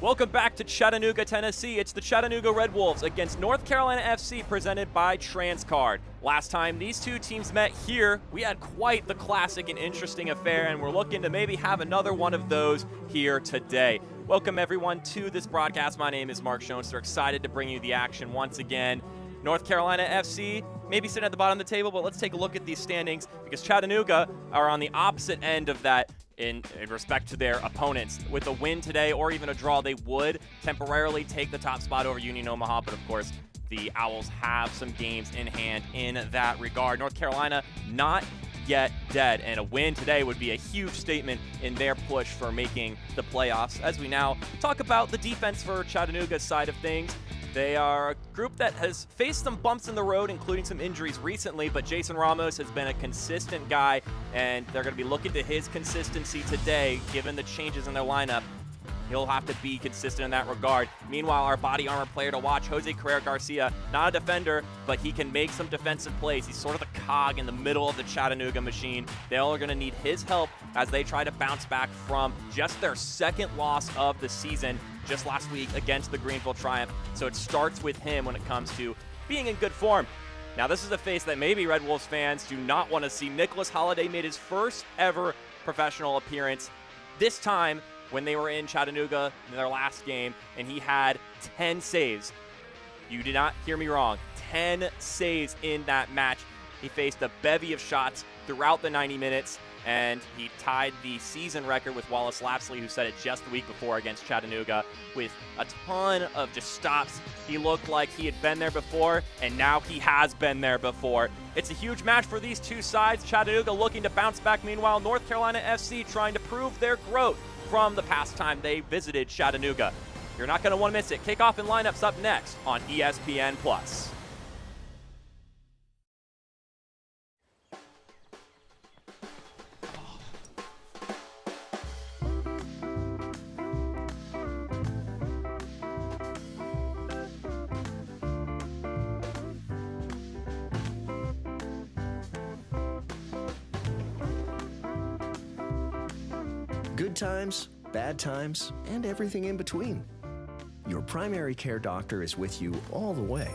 Welcome back to Chattanooga, Tennessee. It's the Chattanooga Red Wolves against North Carolina FC, presented by Transcard. Last time these two teams met here, we had quite the classic and interesting affair, and we're looking to maybe have another one of those here today. Welcome everyone to this broadcast. My name is Mark Schoenster, excited to bring you the action once again. North Carolina FC maybe sitting at the bottom of the table, but let's take a look at these standings because Chattanooga are on the opposite end of that in respect to their opponents. With a win today or even a draw, they would temporarily take the top spot over Union Omaha, but of course, the Owls have some games in hand in that regard. North Carolina not yet dead, and a win today would be a huge statement in their push for making the playoffs. As we now talk about the defense for Chattanooga's side of things, they are a group that has faced some bumps in the road, including some injuries recently, but Jason Ramos has been a consistent guy, and they're going to be looking to his consistency today, given the changes in their lineup. He'll have to be consistent in that regard. Meanwhile, our body armor player to watch, Jose Carrera Garcia, not a defender, but he can make some defensive plays. He's sort of the cog in the middle of the Chattanooga machine. They all are going to need his help as they try to bounce back from just their second loss of the season just last week against the Greenville Triumph. So it starts with him when it comes to being in good form. Now, this is a face that maybe Red Wolves fans do not want to see. Nicholas Holiday made his first ever professional appearance, this time when they were in Chattanooga in their last game, and he had 10 saves. You did not hear me wrong. 10 saves in that match. He faced a bevy of shots throughout the 90 minutes, and he tied the season record with Wallace Lapsley, who said it just the week before against Chattanooga, with a ton of just stops. He looked like he had been there before, and now he has been there before. It's a huge match for these two sides. Chattanooga looking to bounce back. Meanwhile, North Carolina FC trying to prove their growth from the past time they visited Chattanooga. You're not going to want to miss it. Kickoff and lineups up next on ESPN+. Good times, bad times, and everything in between. Your primary care doctor is with you all the way.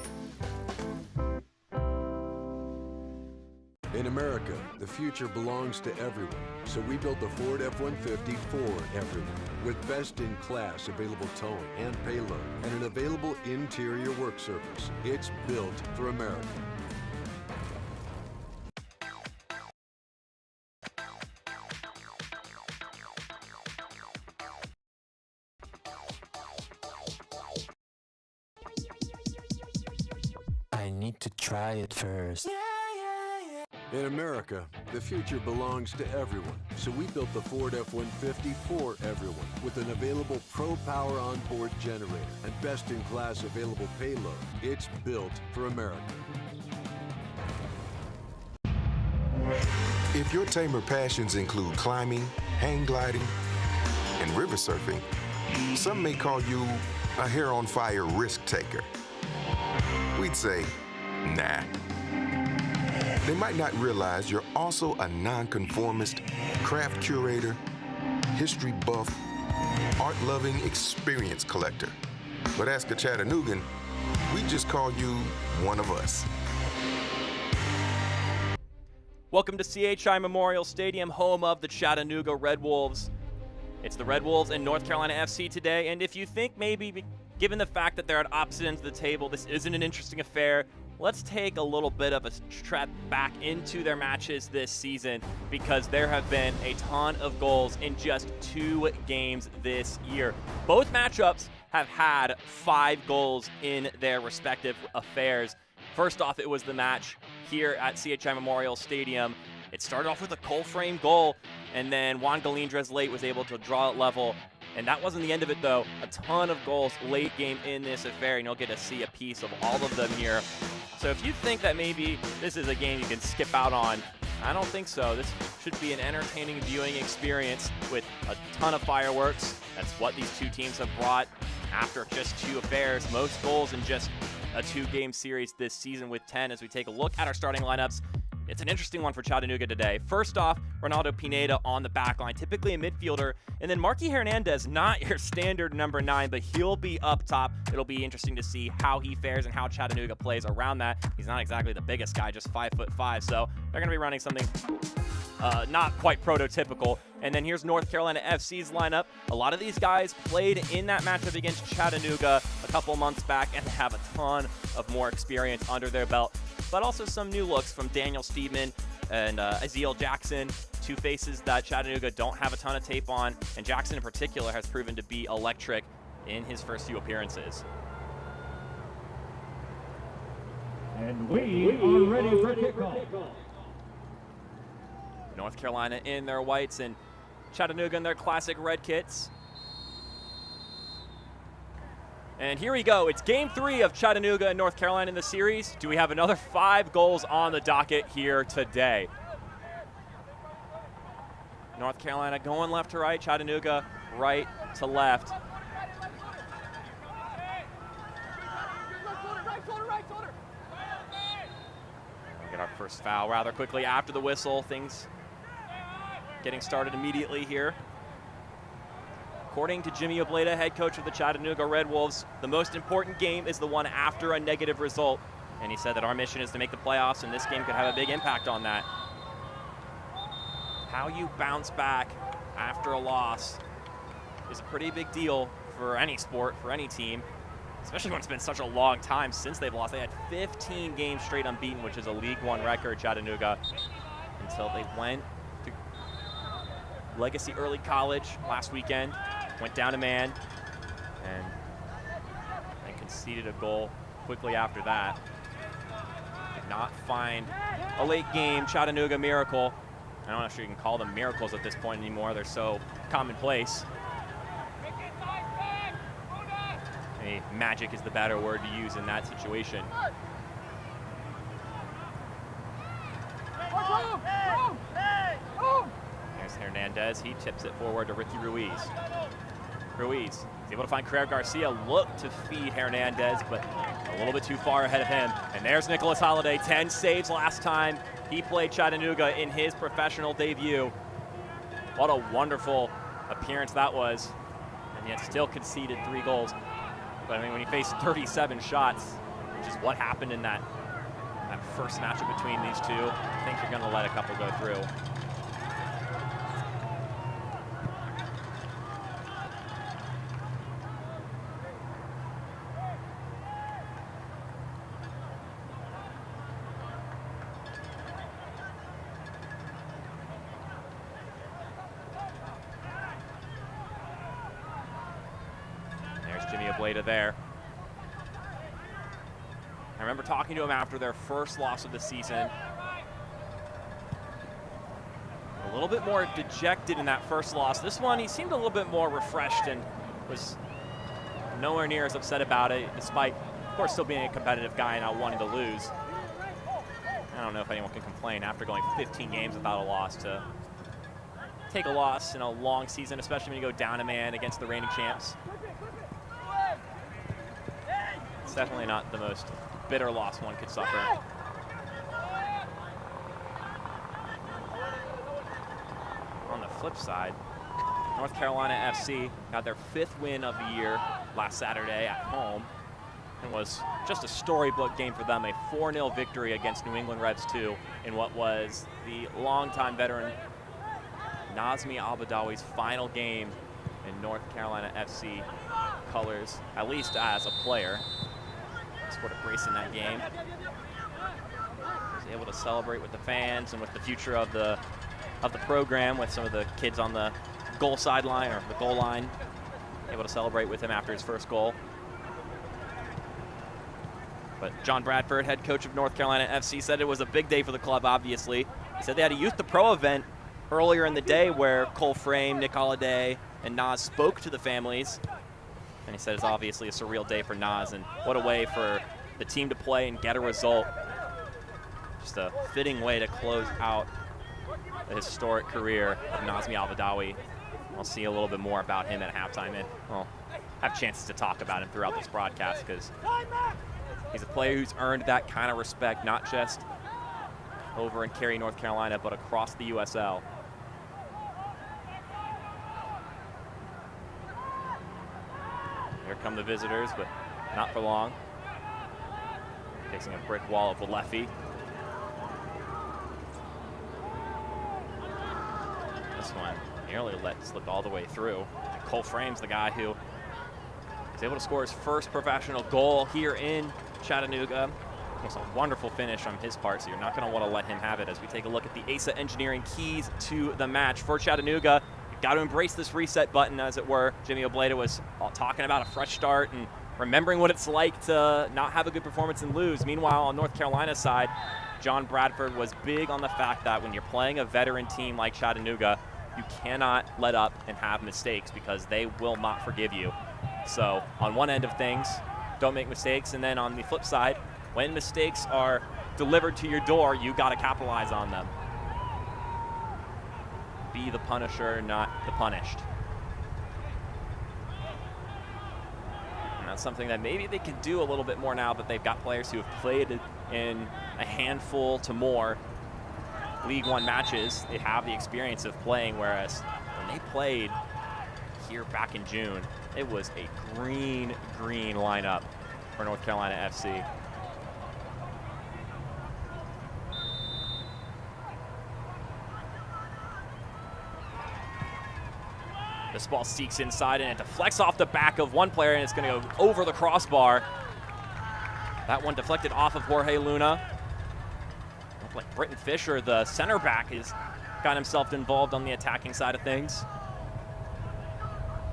In America, the future belongs to everyone. So we built the Ford F-150 for everyone. With best-in-class available towing and payload and an available interior work surface. It's built for America. I need to try it first. In America, the future belongs to everyone. So we built the Ford F-150 for everyone with an available Pro Power onboard generator and best-in-class available payload. It's built for America. If your tamer passions include climbing, hang gliding, and river surfing, some may call you a hair-on-fire risk taker. We'd say, nah. They might not realize you're also a nonconformist, craft curator, history buff, art-loving experience collector. But ask a Chattanoogan, we just call you one of us. Welcome to CHI Memorial Stadium, home of the Chattanooga Red Wolves. It's the Red Wolves and North Carolina FC today, and if you think maybe, given the fact that they're at opposite ends of the table, this isn't an interesting affair, let's take a little bit of a trip back into their matches this season, because there have been a ton of goals in just 2 games this year. Both matchups have had 5 goals in their respective affairs. First off, it was the match here at CHI Memorial Stadium. It started off with a Cole Frame goal, and then Juan Galindres late was able to draw it level. And that wasn't the end of it, though. A ton of goals late game in this affair, and you'll get to see a piece of all of them here. So if you think that maybe this is a game you can skip out on, I don't think so. This should be an entertaining viewing experience with a ton of fireworks. That's what these two teams have brought after just 2 affairs. Most goals in just a 2-game series this season with 10. As we take a look at our starting lineups, It's an interesting one for Chattanooga today. First off, Ronaldo Pineda on the back line, typically a midfielder. And then Marky Hernandez, not your standard number 9, but he'll be up top. It'll be interesting to see how he fares and how Chattanooga plays around that. He's not exactly the biggest guy, just 5'5", so they're going to be running something not quite prototypical. And then here's North Carolina FC's lineup. A lot of these guys played in that matchup against Chattanooga a couple months back and have a ton of more experience under their belt. But also some new looks from Daniel Steedman and Aziel Jackson, two faces that Chattanooga don't have a ton of tape on, and Jackson in particular has proven to be electric in his first few appearances. And we are ready for kickoff. North Carolina in their whites and Chattanooga in their classic red kits. And here we go. It's game 3 of Chattanooga and North Carolina in the series. Do we have another 5 goals on the docket here today? North Carolina going left to right, Chattanooga right to left. We'll get our first foul rather quickly after the whistle. Things getting started immediately here. According to Jimmy Obleda, head coach of the Chattanooga Red Wolves, the most important game is the one after a negative result. And he said that our mission is to make the playoffs, and this game could have a big impact on that. How you bounce back after a loss is a pretty big deal for any sport, for any team, especially when it's been such a long time since they've lost. They had 15 games straight unbeaten, which is a League One record, Chattanooga, until they went to Legacy Early College last weekend. Went down a man and conceded a goal quickly after that. Did not find a late game Chattanooga miracle. I don't know if you can call them miracles at this point anymore. They're so commonplace. Maybe magic is the better word to use in that situation. There's Hernandez. He tips it forward to Ricky Ruiz. Ruiz is able to find Craig Garcia, look to feed Hernandez, but a little bit too far ahead of him. And there's Nicholas Holiday, 10 saves last time he played Chattanooga in his professional debut. What a wonderful appearance that was, and yet still conceded 3 goals. But I mean, when you face 37 shots, which is what happened in that first matchup between these two, I think you're gonna let a couple go through. Jimmy Obleda there. I remember talking to him after their first loss of the season. A little bit more dejected in that first loss. This one, he seemed a little bit more refreshed and was nowhere near as upset about it, despite, of course, still being a competitive guy and not wanting to lose. I don't know if anyone can complain after going 15 games without a loss to take a loss in a long season, especially when you go down a man against the reigning champs. It's definitely not the most bitter loss one could suffer. On the flip side, North Carolina FC got their 5th win of the year last Saturday at home, and was just a storybook game for them, a 4-0 victory against New England Reds 2 in what was the longtime veteran Nazmi Al-Badawi's final game in North Carolina FC colors, at least as a player. Scored a brace in that game. Was able to celebrate with the fans and with the future of the program, with some of the kids on the goal sideline or the goal line. Able to celebrate with him after his first goal. But John Bradford, head coach of North Carolina FC, said it was a big day for the club, obviously. He said they had a Youth to Pro event earlier in the day where Cole Frame, Nick Holiday, and Nas spoke to the families. And he said it's obviously a surreal day for Nas, and what a way for the team to play and get a result. Just a fitting way to close out the historic career of Nazmi Al-Badawi. We'll see a little bit more about him at halftime, and we'll have chances to talk about him throughout this broadcast, because he's a player who's earned that kind of respect, not just over in Cary, North Carolina, but across the USL. Here come the visitors, but not for long. Facing a brick wall of Walefi. This one nearly slipped all the way through. And Cole Frame's the guy who was able to score his first professional goal here in Chattanooga. It was a wonderful finish on his part, so you're not going to want to let him have it as we take a look at the ASA Engineering keys to the match for Chattanooga. You've got to embrace this reset button, as it were. Jimmy Obleda was talking about a fresh start and remembering what it's like to not have a good performance and lose. Meanwhile, on North Carolina's side, John Bradford was big on the fact that when you're playing a veteran team like Chattanooga, you cannot let up and have mistakes because they will not forgive you. So on one end of things, don't make mistakes, and then on the flip side, when mistakes are delivered to your door, you got to capitalize on them. Be the punisher, not the punished. And that's something that maybe they could do a little bit more now that they've got players who have played in a handful to more League One matches. They have the experience of playing, whereas when they played here back in June, it was a green lineup for North Carolina FC. This ball seeks inside and it deflects off the back of one player, and it's going to go over the crossbar. That one deflected off of Jorge Luna. Looked like Britton Fisher, the center back, has got himself involved on the attacking side of things.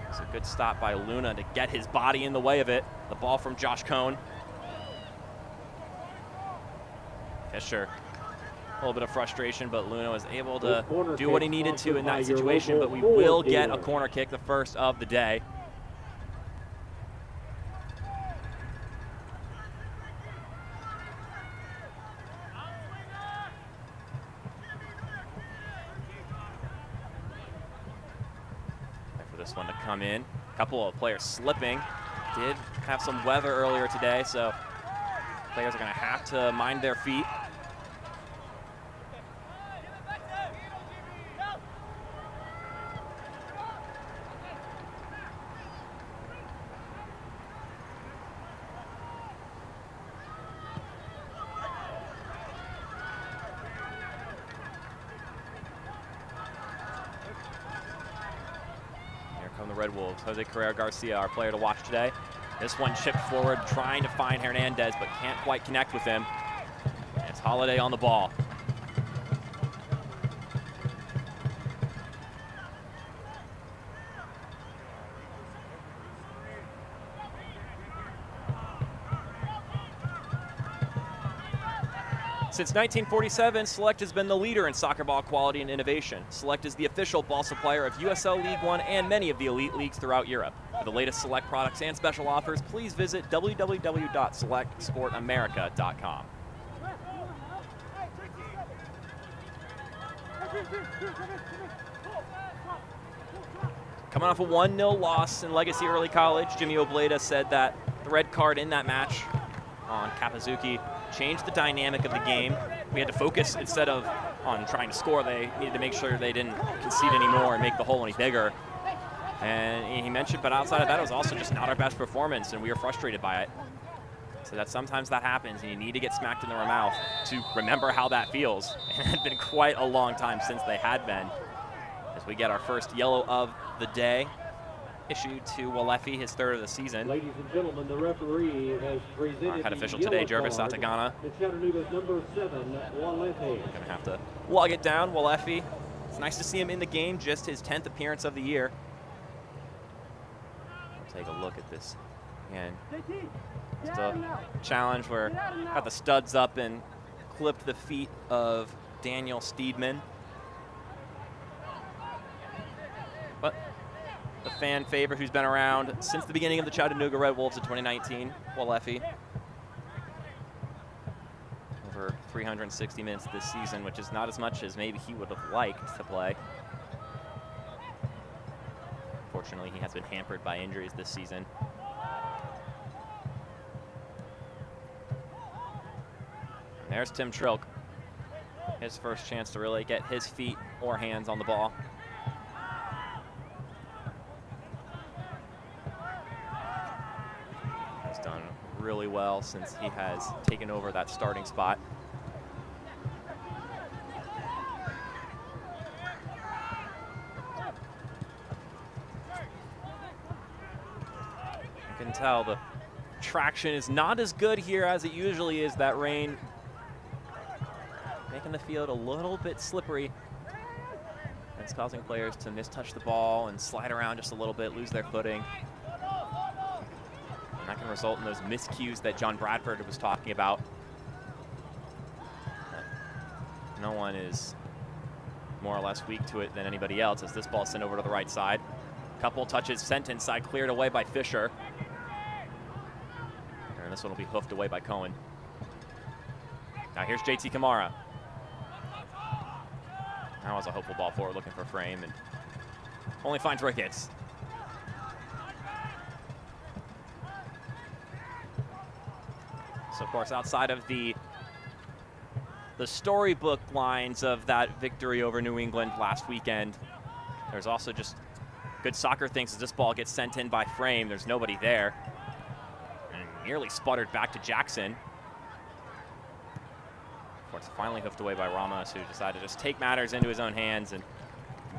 It's a good stop by Luna to get his body in the way of it. The ball from Josh Cohn. Fisher, a little bit of frustration, but Luna was able to do what he needed to in that situation, but we will get a corner kick, the first of the day. For this one to come in. A couple of players slipping. Did have some weather earlier today, so players are going to have to mind their feet. The Red Wolves. Jose Carrera Garcia, our player to watch today. This one chipped forward, trying to find Hernandez, but can't quite connect with him. And it's Holiday on the ball. Since 1947, Select has been the leader in soccer ball quality and innovation. Select is the official ball supplier of USL League One and many of the elite leagues throughout Europe. For the latest Select products and special offers, please visit www.selectsportamerica.com. Coming off a 1-0 loss in Legacy Early College, Jimmy Obleda said that the red card in that match on Kapazuki changed the dynamic of the game. We had to focus, instead of on trying to score, they needed to make sure they didn't concede anymore and make the hole any bigger. And he mentioned, but outside of that, it was also just not our best performance, and we were frustrated by it. So that sometimes that happens, and you need to get smacked in the mouth to remember how that feels. And it had been quite a long time since they had been. As we get our first yellow of the day issued to Walefi, his third of the season. Ladies and gentlemen, the referee has presented our head official today, Jervis Satagana. Chattanooga's number 7, Walefi. Gonna have to log it down, Walefi. It's nice to see him in the game, just his 10th appearance of the year. Take a look at this. And just a challenge where got the studs up and clipped the feet of Daniel Steedman. But the fan favorite who's been around since the beginning of the Chattanooga Red Wolves in 2019, Walefi. Over 360 minutes this season, which is not as much as maybe he would have liked to play. Fortunately, he has been hampered by injuries this season. And there's Tim Trilk. His first chance to really get his feet or hands on the ball. He's done really well since he has taken over that starting spot. You can tell the traction is not as good here as it usually is. That rain making the field a little bit slippery. It's causing players to mistouch the ball and slide around just a little bit, lose their footing. And that can result in those miscues that John Bradford was talking about. No one is more or less weak to it than anybody else as this ball is sent over to the right side. Couple touches sent inside, cleared away by Fisher. And this one will be hoofed away by Cohen. Now here's JT Kamara. That was a hopeful ball forward, looking for frame, and only finds Ricketts. So, of course, outside of the storybook lines of that victory over New England last weekend, there's also just good soccer things as this ball gets sent in by frame. There's nobody there. And nearly sputtered back to Jackson. Of course, finally hoofed away by Ramos, who decided to just take matters into his own hands and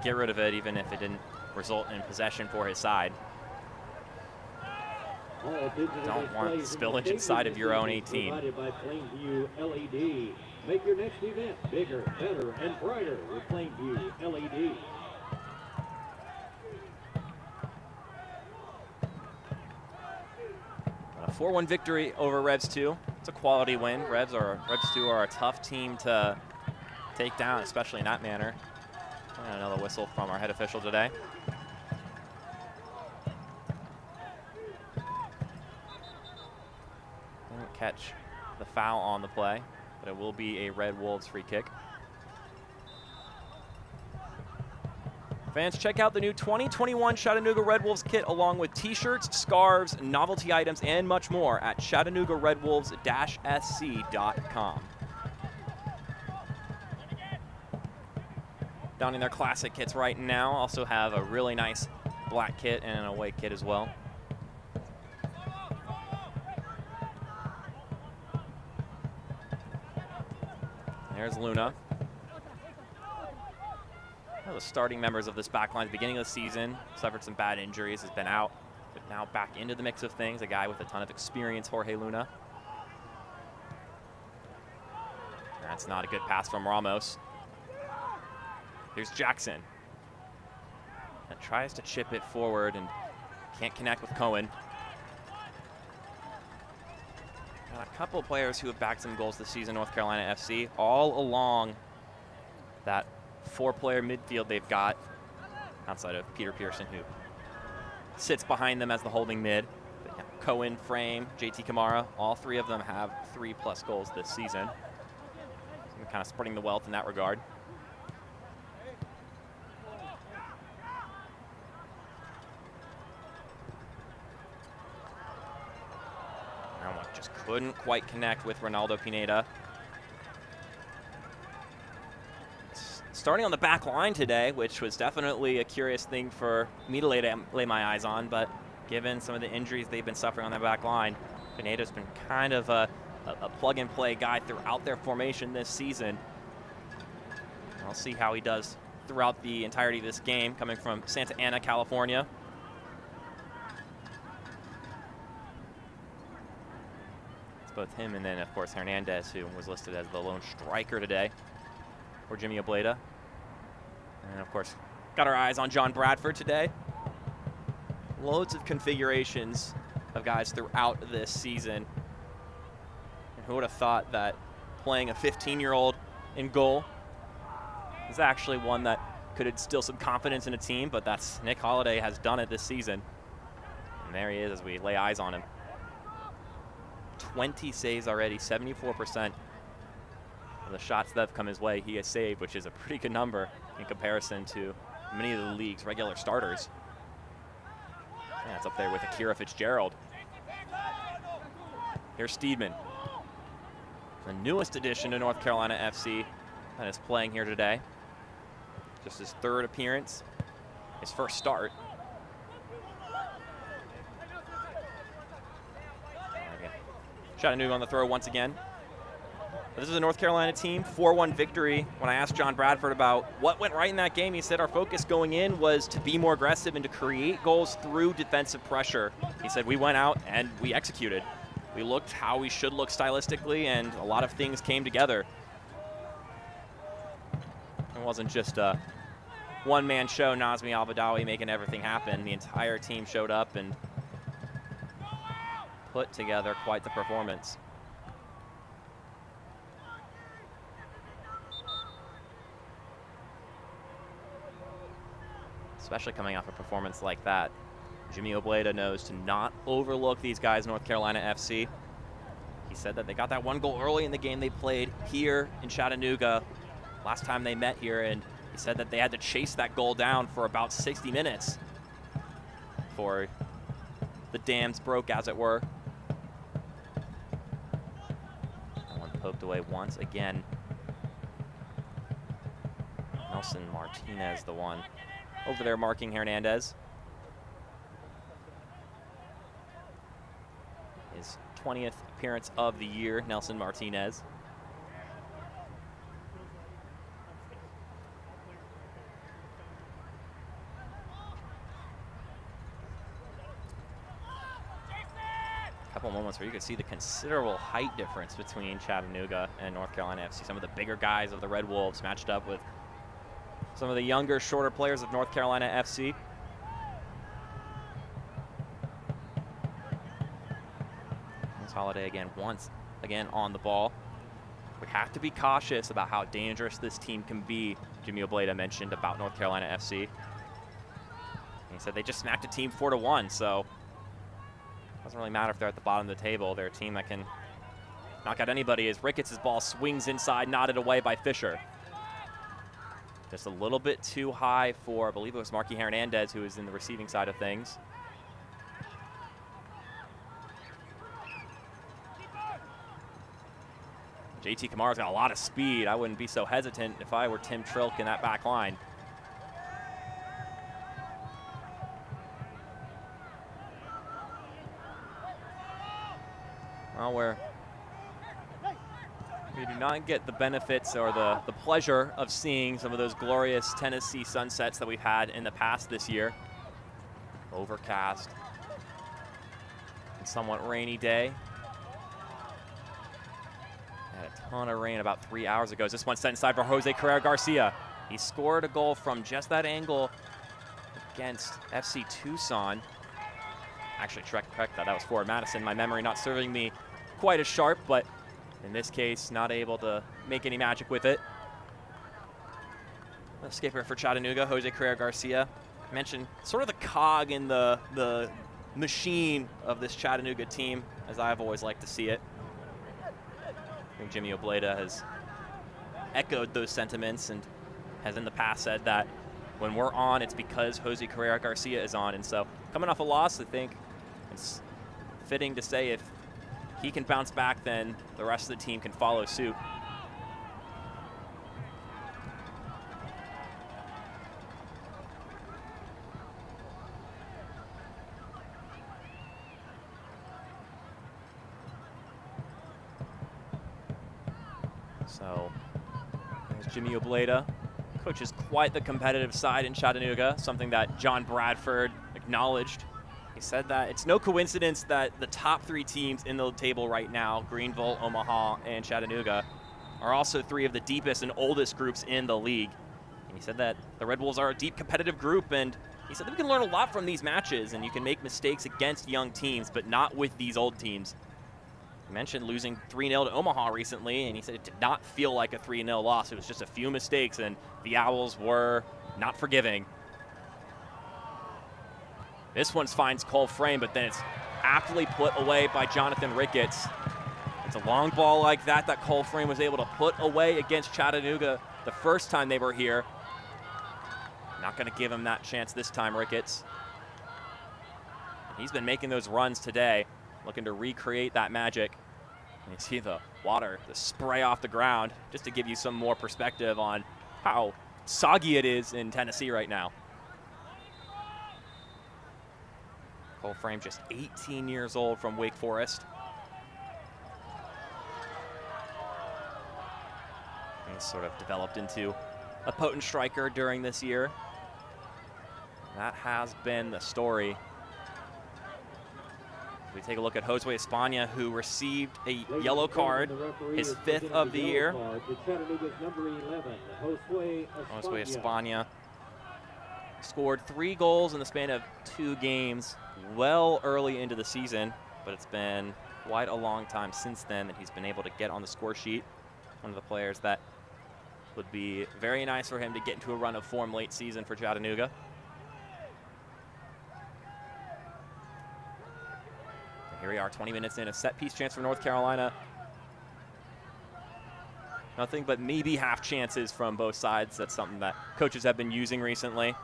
get rid of it, even if it didn't result in possession for his side. Don't want spillage inside of your own 18. Make your next event bigger, better, and brighter with Plainview LED. A 4-1 victory over Revs 2. It's a quality win. Revs 2 are a tough team to take down, especially in that manner. And another whistle from our head official today. Didn't catch the foul on the play, but it will be a Red Wolves free kick. Fans, check out the new 2021 Chattanooga Red Wolves kit along with t-shirts, scarves, novelty items, and much more at ChattanoogaRedWolves-SC.com. Donning their classic kits right now. Also have a really nice black kit and an away kit as well. There's Luna. One of the starting members of this back line at the beginning of the season, suffered some bad injuries, has been out, but now back into the mix of things. A guy with a ton of experience, Jorge Luna. That's not a good pass from Ramos. Here's Jackson. And tries to chip it forward and can't connect with Cohen. Got a couple of players who have backed some goals this season, North Carolina FC, all along that 4-player midfield they've got, outside of Peter Pearson, who sits behind them as the holding mid. But yeah, Cohen, Frame, JT Kamara, all three of them have 3+ goals this season. So kind of spreading the wealth in that regard. Just couldn't quite connect with Ronaldo Pineda. Starting on the back line today, which was definitely a curious thing for me to lay my eyes on, but given some of the injuries they've been suffering on their back line, Pineda's been kind of a plug-and-play guy throughout their formation this season. I'll see how he does throughout the entirety of this game, coming from Santa Ana, California. It's both him and then, of course, Hernandez, who was listed as the lone striker today for Jimmy Obleda. And, of course, got our eyes on John Bradford today. Loads of configurations of guys throughout this season. And who would have thought that playing a 15-year-old in goal is actually one that could instill some confidence in a team, but that's Nick Holliday has done it this season. And there he is as we lay eyes on him. 20 saves already, 74% of the shots that have come his way he has saved, which is a pretty good number in comparison to many of the league's regular starters. Yeah, it's up there with Akira Fitzgerald. Here's Steedman, the newest addition to North Carolina FC. that is playing here today. Just his third appearance, his first start. Chattanooga on the throw once again. This is a North Carolina team, 4-1 victory. When I asked John Bradford about what went right in that game, he said our focus going in was to be more aggressive and to create goals through defensive pressure. He said we went out and we executed. We looked how we should look stylistically, and a lot of things came together. It wasn't just a one-man show, Nazmi Al-Badawi making everything happen. The entire team showed up and put together quite the performance. Especially coming off a performance like that. Jimmy Obleda knows to not overlook these guys, North Carolina FC. He said that they got that one goal early in the game they played here in Chattanooga last time they met here, and he said that they had to chase that goal down for about 60 minutes before the dams broke, as it were. That one poked away once again. Nelson Martinez, the one over there marking Hernandez. His 20th appearance of the year, Nelson Martinez. A couple moments where you could see the considerable height difference between Chattanooga and North Carolina FC. Some of the bigger guys of the Red Wolves matched up with some of the younger, shorter players of North Carolina FC. Holiday again, once again on the ball. We have to be cautious about how dangerous this team can be. Jimmy Obleda mentioned about North Carolina FC. He said they just smacked a team 4-1, so it doesn't really matter if they're at the bottom of the table. They're a team that can knock out anybody as Ricketts' ball swings inside, nodded away by Fisher. Just a little bit too high for, I believe it was Marky Hernandez, who is in the receiving side of things. JT Kamara's got a lot of speed. I wouldn't be so hesitant if I were Tim Trilk in that back line. Well, we do not get the benefits or the pleasure of seeing some of those glorious Tennessee sunsets that we've had in the past this year. Overcast and somewhat rainy day. Had a ton of rain about 3 hours ago. This one set inside for Jose Carrera Garcia. He scored a goal from just that angle against FC Tucson. Actually, correct that. That was Forward Madison. My memory not serving me quite as sharp, but in this case, not able to make any magic with it. The skipper for Chattanooga, Jose Carrera Garcia, mentioned sort of the cog in the machine of this Chattanooga team, as I've always liked to see it. I think Jimmy Obleda has echoed those sentiments and has in the past said that when we're on, it's because Jose Carrera Garcia is on. And so coming off a loss, I think it's fitting to say if he can bounce back, then the rest of the team can follow suit. So there's Jimmy Obleda. Coaches quite the competitive side in Chattanooga, something that John Bradford acknowledged. He said that it's no coincidence that the top three teams in the table right now, Greenville, Omaha, and Chattanooga, are also three of the deepest and oldest groups in the league. And he said that the Red Wolves are a deep competitive group, and he said that we can learn a lot from these matches, and you can make mistakes against young teams, but not with these old teams. He mentioned losing 3-0 to Omaha recently, and he said it did not feel like a 3-0 loss. It was just a few mistakes, and the Owls were not forgiving. This one finds Cole Frame, but then it's aptly put away by Jonathan Ricketts. It's a long ball like that that Cole Frame was able to put away against Chattanooga the first time they were here. Not going to give him that chance this time, Ricketts. He's been making those runs today, looking to recreate that magic. You see the water, the spray off the ground, just to give you some more perspective on how soggy it is in Tennessee right now. Cole Frame, just 18 years old from Wake Forest. He's sort of developed into a potent striker during this year. That has been the story. We take a look at Josue Espana, who received a yellow card, his 5th of the year. Josue Espana scored 3 goals in the span of 2 games, well early into the season, but it's been quite a long time since then that he's been able to get on the score sheet. One of the players that would be very nice for him to get into a run of form late season for Chattanooga. Here we are, 20 minutes in, a set piece chance for North Carolina. Nothing but maybe half chances from both sides. That's something that coaches have been using recently.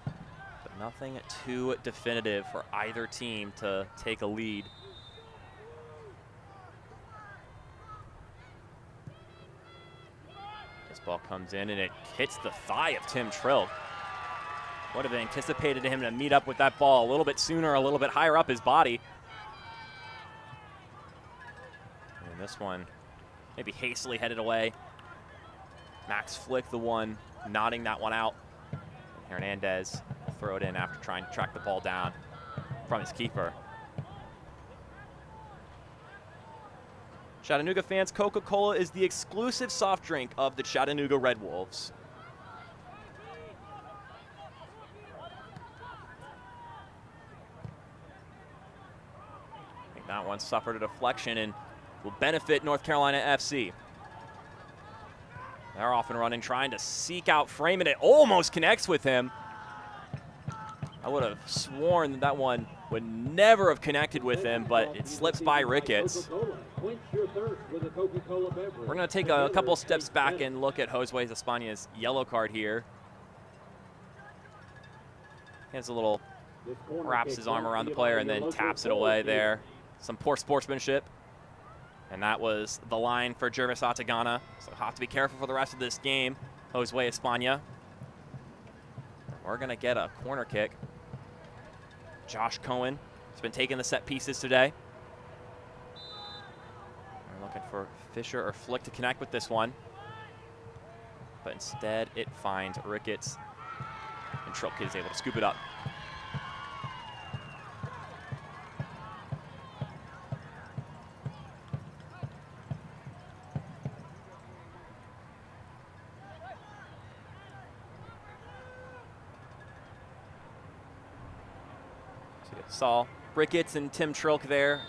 But nothing too definitive for either team to take a lead. Ball comes in and it hits the thigh of Tim Trilk. Would have anticipated him to meet up with that ball a little bit sooner, a little bit higher up his body. And this one maybe hastily headed away. Max Flick, the one nodding that one out. And Hernandez will throw it in after trying to track the ball down from his keeper. Chattanooga fans, Coca-Cola is the exclusive soft drink of the Chattanooga Red Wolves. I think that one suffered a deflection and will benefit North Carolina FC. They're off and running, trying to seek out Frame, and it almost connects with him. I would have sworn that that one would never have connected with him, but it slips by Ricketts. We're going to take a couple steps back and look at Josue Espana's yellow card here. He has a little, wraps his arm around the player and then taps it away there. Some poor sportsmanship. And that was the line for Jervis Atagana. So have to be careful for the rest of this game. Josue Espana. We're going to get a corner kick. Josh Cohen has been taking the set pieces today. We're looking for Fisher or Flick to connect with this one. But instead, it finds Ricketts. And Trilke is able to scoop it up. Saw Ricketts and Tim Trilke there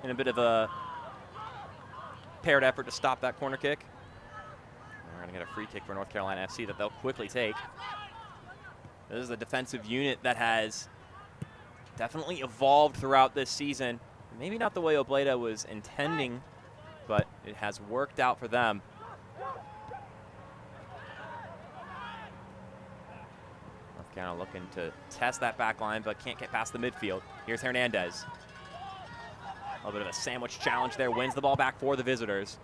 in a bit of a paired effort to stop that corner kick. And we're going to get a free kick for North Carolina FC that they'll quickly take. This is a defensive unit that has definitely evolved throughout this season. Maybe not the way Obleda was intending, but it has worked out for them. Kind of looking to test that back line, but can't get past the midfield. Here's Hernandez. A little bit of a sandwich challenge there, wins the ball back for the visitors.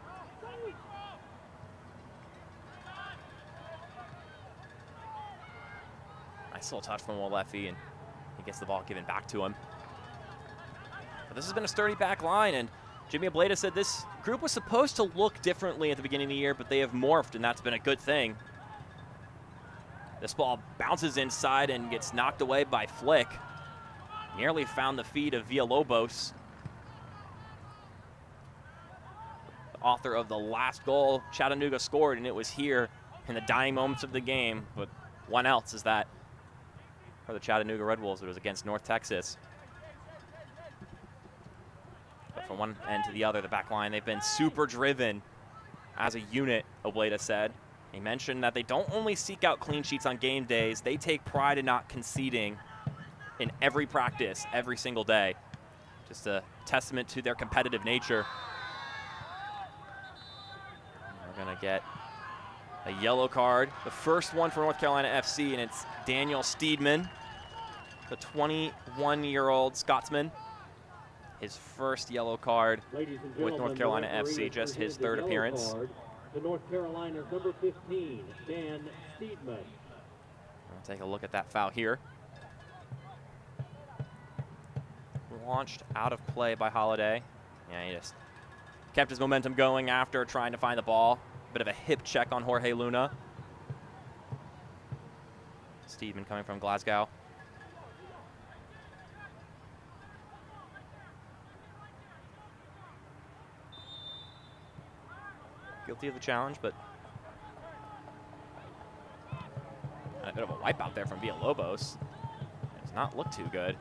Nice little touch from Wolefi, and he gets the ball given back to him. But this has been a sturdy back line, and Jimmy Obleda said this group was supposed to look differently at the beginning of the year, but they have morphed, and that's been a good thing. This ball bounces inside and gets knocked away by Flick. Nearly found the feet of Villalobos. The author of the last goal Chattanooga scored, and it was here in the dying moments of the game. But one else is that for the Chattanooga Red Wolves, it was against North Texas. But from one end to the other, the back line, they've been super driven as a unit, Obleda said. He mentioned that they don't only seek out clean sheets on game days, they take pride in not conceding in every practice, every single day. Just a testament to their competitive nature. We're going to get a yellow card, the first one for North Carolina FC, and it's Daniel Steedman. the 21-year-old Scotsman. His first yellow card with North Carolina FC, just his third appearance. To North Carolina's number 15, Dan Steedman. We'll take a look at that foul here. Launched out of play by Holiday. Yeah, he just kept his momentum going after trying to find the ball. Bit of a hip check on Jorge Luna. Steedman coming from Glasgow. Guilty of the challenge, but a bit of a wipeout there from Villalobos. Does not look too good.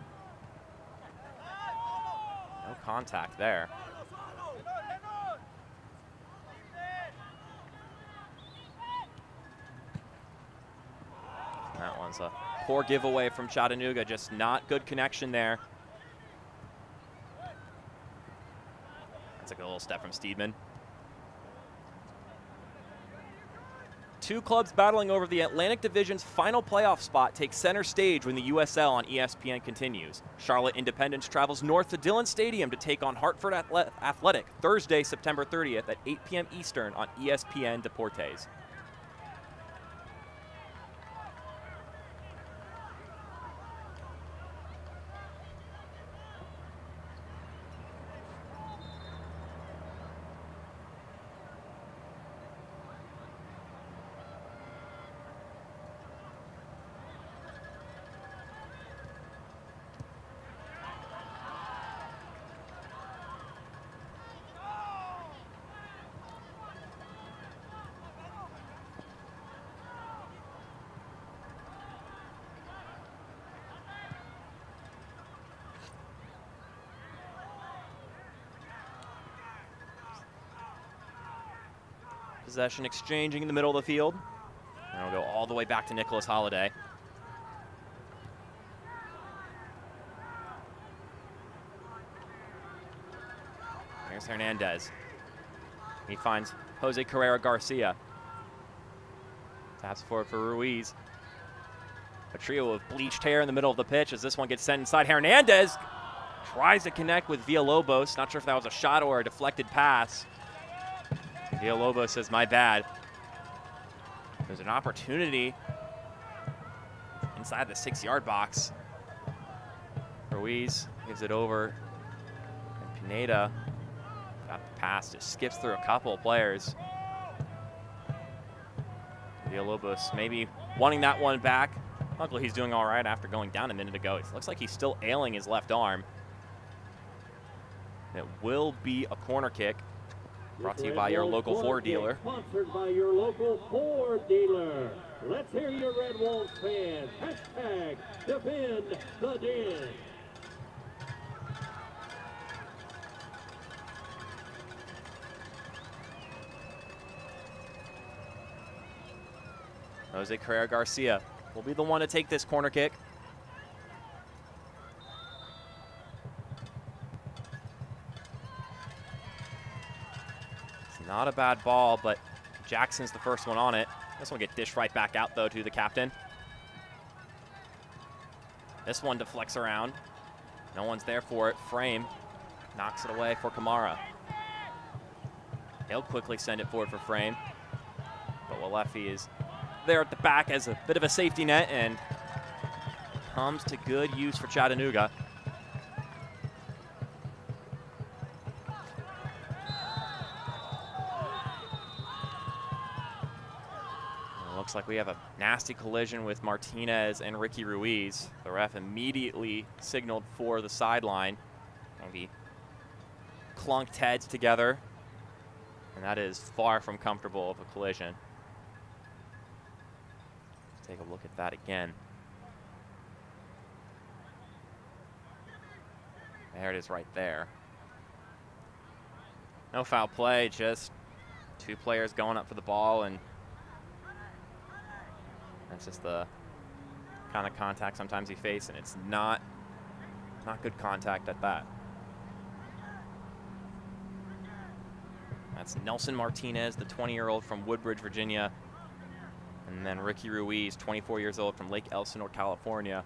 No contact there. That one's a poor giveaway from Chattanooga, just not good connection there. That's a good little step from Steedman. Two clubs battling over the Atlantic Division's final playoff spot take center stage when the USL on ESPN continues. Charlotte Independence travels north to Dillon Stadium to take on Hartford Athletic Thursday, September 30th at 8 p.m. Eastern on ESPN Deportes. Possession exchanging in the middle of the field. And we'll go all the way back to Nicholas Holiday. Here's Hernandez. He finds Jose Carrera Garcia. Taps forward for Ruiz. A trio of bleached hair in the middle of the pitch as this one gets sent inside. Hernandez tries to connect with Villalobos. Not sure if that was a shot or a deflected pass. Villalobos says, my bad. There's an opportunity inside the 6-yard box. Ruiz gives it over. And Pineda got the pass, just skips through a couple of players. Villalobos maybe wanting that one back. Luckily, he's doing all right after going down a minute ago. It looks like he's still ailing his left arm. It will be a corner kick. Brought to you by your local Ford dealer. Sponsored by your local Ford dealer. Let's hear your Red Wolves fans. Hashtag defend the Den. Jose Carrera Garcia will be the one to take this corner kick. Not a bad ball, but Jackson's the first one on it. This one gets dished right back out, though, to the captain. This one deflects around. No one's there for it. Frame knocks it away for Kamara. He'll quickly send it forward for Frame. But Walefi is there at the back as a bit of a safety net and comes to good use for Chattanooga. Looks like we have a nasty collision with Martinez and Ricky Ruiz. The ref immediately signaled for the sideline. Maybe clunked heads together. And that is far from comfortable of a collision. Let's take a look at that again. There it is right there. No foul play, just two players going up for the ball, and that's just the kind of contact sometimes you face, and it's not good contact at that. That's Nelson Martinez, the 20-year-old from Woodbridge, Virginia. And then Ricky Ruiz, 24 years old from Lake Elsinore, California.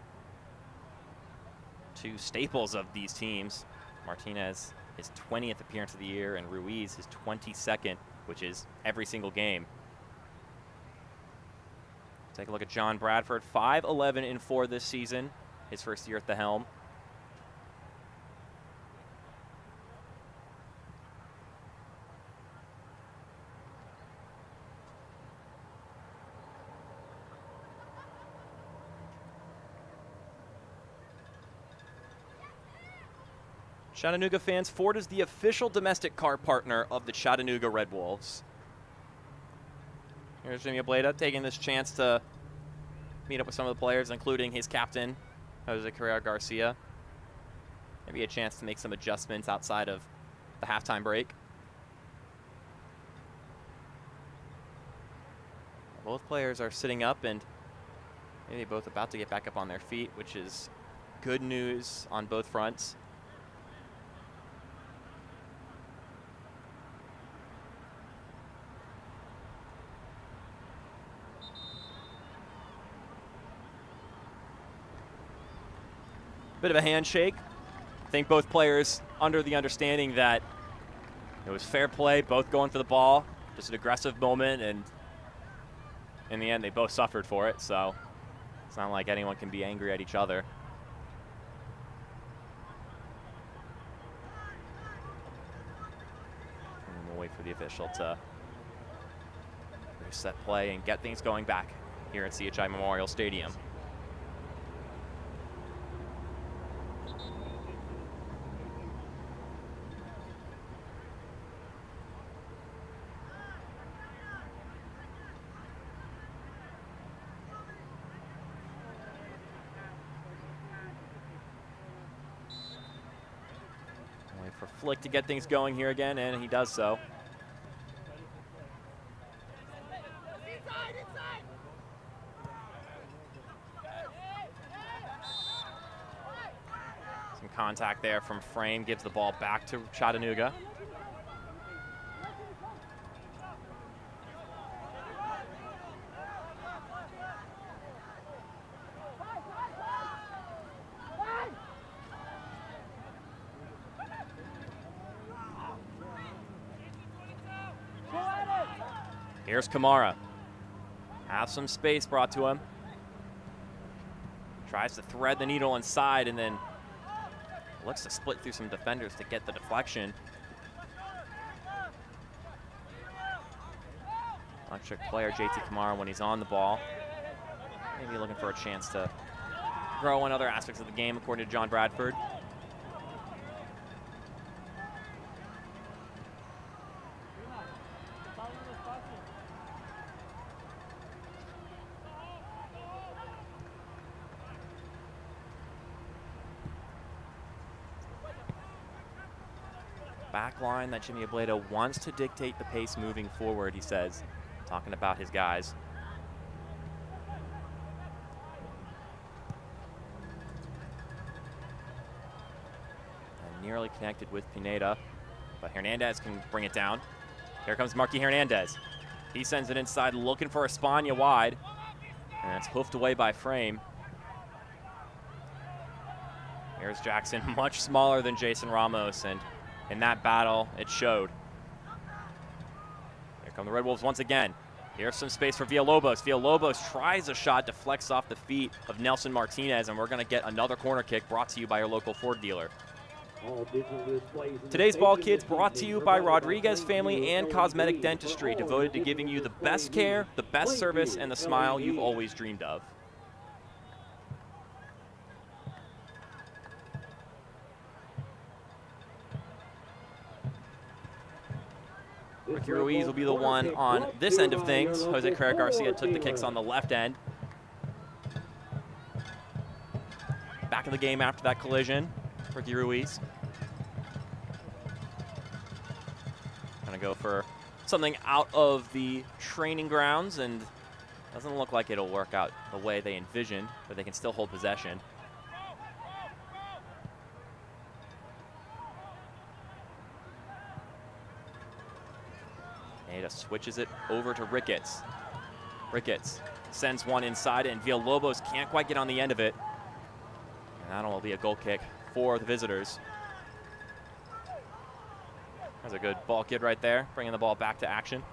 two staples of these teams. Martinez, his 20th appearance of the year, and Ruiz, his 22nd, which is every single game. Take a look at John Bradford, 5-11-4 this season, his first year at the helm. Chattanooga fans, Ford is the official domestic car partner of the Chattanooga Red Wolves. Here's Jimmy Ableda taking this chance to meet up with some of the players, including his captain, Jose Carrera Garcia. Maybe a chance to make some adjustments outside of the halftime break. Both players are sitting up and maybe both about to get back up on their feet, which is good news on both fronts. Bit of a handshake. I think both players under the understanding that it was fair play, both going for the ball, just an aggressive moment, and in the end they both suffered for it, so it's not like anyone can be angry at each other. And we'll wait for the official to reset play and get things going back here at CHI Memorial Stadium. For Flick to get things going here again, and he does so. Some contact there from Frame, gives the ball back to Chattanooga. Here's Kamara. Have some space brought to him. Tries to thread the needle inside and then looks to split through some defenders to get the deflection. Electric player JT Kamara when he's on the ball. Maybe looking for a chance to grow in other aspects of the game, according to John Bradford. Back line that Jimmy Ableda wants to dictate the pace moving forward, he says, talking about his guys. And nearly connected with Pineda, but Hernandez can bring it down. Here comes Marky Hernandez. He sends it inside, looking for Espana wide, and it's hoofed away by Frame. Here's Jackson, much smaller than Jason Ramos, and in that battle, it showed. Here come the Red Wolves once again. Here's some space for Villalobos. Villalobos tries a shot, deflects off the feet of Nelson Martinez, and we're going to get another corner kick brought to you by your local Ford dealer. Today's Ball Kids brought to you by Rodriguez Family and Cosmetic Dentistry, devoted to giving you the best care, the best service, and the smile you've always dreamed of. Ricky Ruiz will be the one on this end of things. Jose Carrera Garcia took the kicks on the left end. Back in the game after that collision, Ricky Ruiz. Gonna go for something out of the training grounds, and doesn't look like it'll work out the way they envisioned, but they can still hold possession. Pineda switches it over to Ricketts. Ricketts sends one inside, and Villalobos can't quite get on the end of it. And that'll be a goal kick for the visitors. That's a good ball kid right there, bringing the ball back to action.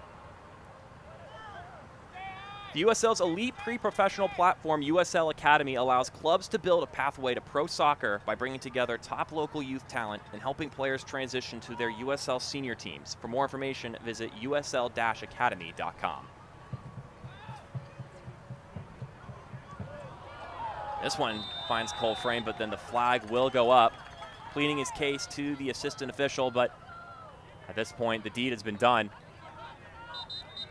The USL's elite pre-professional platform, USL Academy, allows clubs to build a pathway to pro soccer by bringing together top local youth talent and helping players transition to their USL senior teams. For more information, visit usl-academy.com. This one finds Cole frame, but then the flag will go up, pleading his case to the assistant official, but at this point, the deed has been done.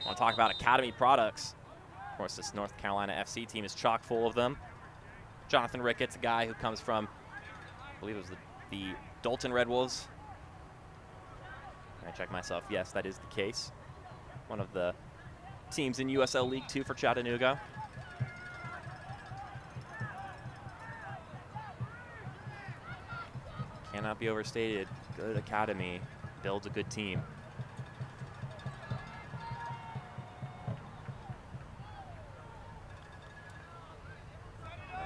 I want to talk about Academy products. Of course, this North Carolina FC team is chock full of them. Jonathan Ricketts, a guy who comes from, I believe it was the Dalton Red Wolves. I check myself. Yes, that is the case. One of the teams in USL League 2 for Chattanooga. Cannot be overstated. Good academy builds a good team.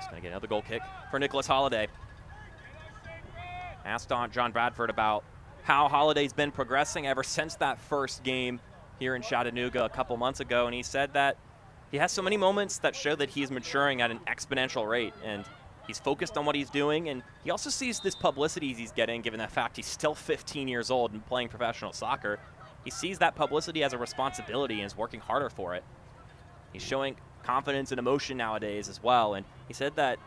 Going to get another goal kick for Nicholas Holiday. Asked John Bradford about how Holiday's been progressing ever since that first game here in Chattanooga a couple months ago, and he said that he has so many moments that show that he's maturing at an exponential rate, and he's focused on what he's doing, and he also sees this publicity he's getting, given the fact he's still 15 years old and playing professional soccer. He sees that publicity as a responsibility and is working harder for it. He's showing confidence and emotion nowadays as well, and he said that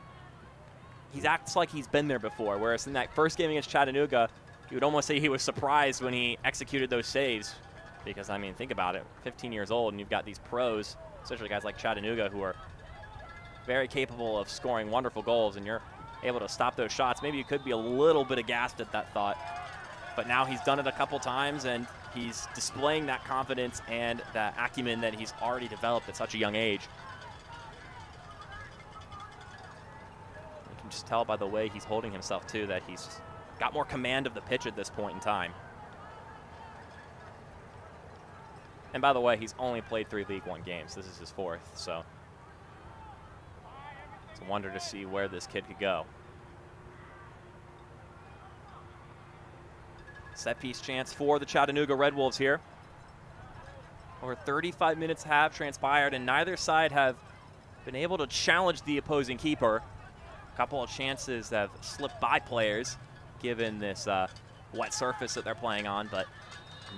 he acts like he's been there before, whereas in that first game against Chattanooga, you would almost say he was surprised when he executed those saves, because, I mean, think about it, 15 years old, and you've got these pros, especially guys like Chattanooga, who are very capable of scoring wonderful goals, and you're able to stop those shots. Maybe you could be a little bit aghast at that thought, but now he's done it a couple times, and he's displaying that confidence and that acumen that he's already developed at such a young age. You can just tell by the way he's holding himself, too, that he's got more command of the pitch at this point in time. And by the way, he's only played 3 League One games. This is his 4th, so it's a wonder to see where this kid could go. Set piece chance for the Chattanooga Red Wolves here. Over 35 minutes have transpired, and neither side have been able to challenge the opposing keeper. A couple of chances have slipped by players, given this wet surface that they're playing on, but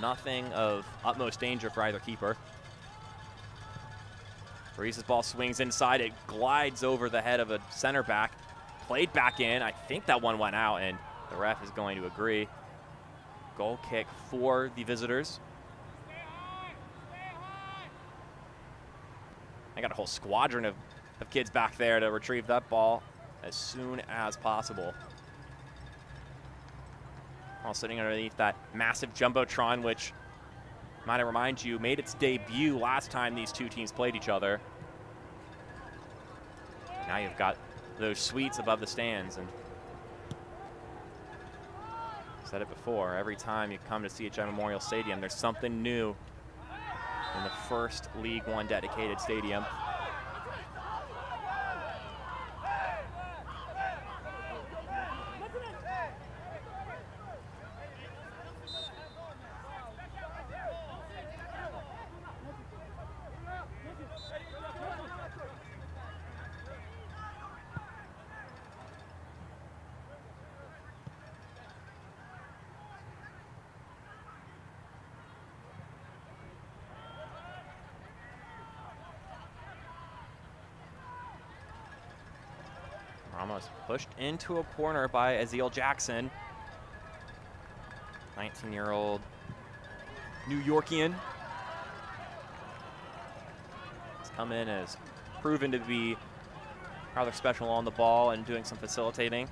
nothing of utmost danger for either keeper. Reese's ball swings inside. It glides over the head of a center back. Played back in. I think that one went out, and the ref is going to agree. Goal kick for the visitors. I got a whole squadron of kids back there to retrieve that ball as soon as possible. All sitting underneath that massive Jumbotron, which, might I remind you, made its debut last time these two teams played each other. Now you've got those suites above the stands, and said it before, every time you come to CHI Memorial Stadium, there's something new in the first League One dedicated stadium. Ramos pushed into a corner by Aziel Jackson, 19-year-old New Yorkian. He's come in as proven to be rather special on the ball and doing some facilitating.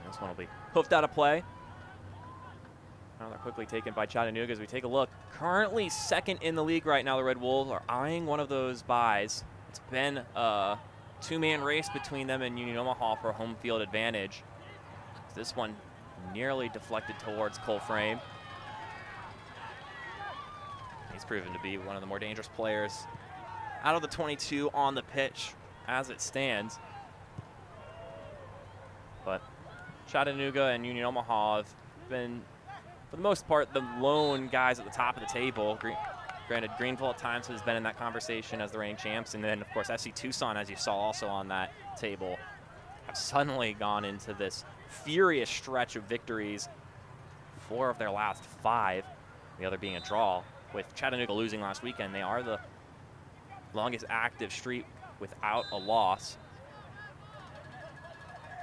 This one will be hoofed out of play. they're quickly taken by Chattanooga as we take a look. Currently second in the league right now, the Red Wolves are eyeing one of those byes. It's been a two-man race between them and Union Omaha for home field advantage. This one nearly deflected towards Cole Frame. He's proven to be one of the more dangerous players out of the 22 on the pitch as it stands. But Chattanooga and Union Omaha have been, for the most part, the lone guys at the top of the table. Granted, Greenville at times has been in that conversation as the reigning champs, and then, of course, FC Tucson, as you saw also on that table, have suddenly gone into this furious stretch of victories. 4 of their last 5, the other being a draw. With Chattanooga losing last weekend, they are the longest active streak without a loss.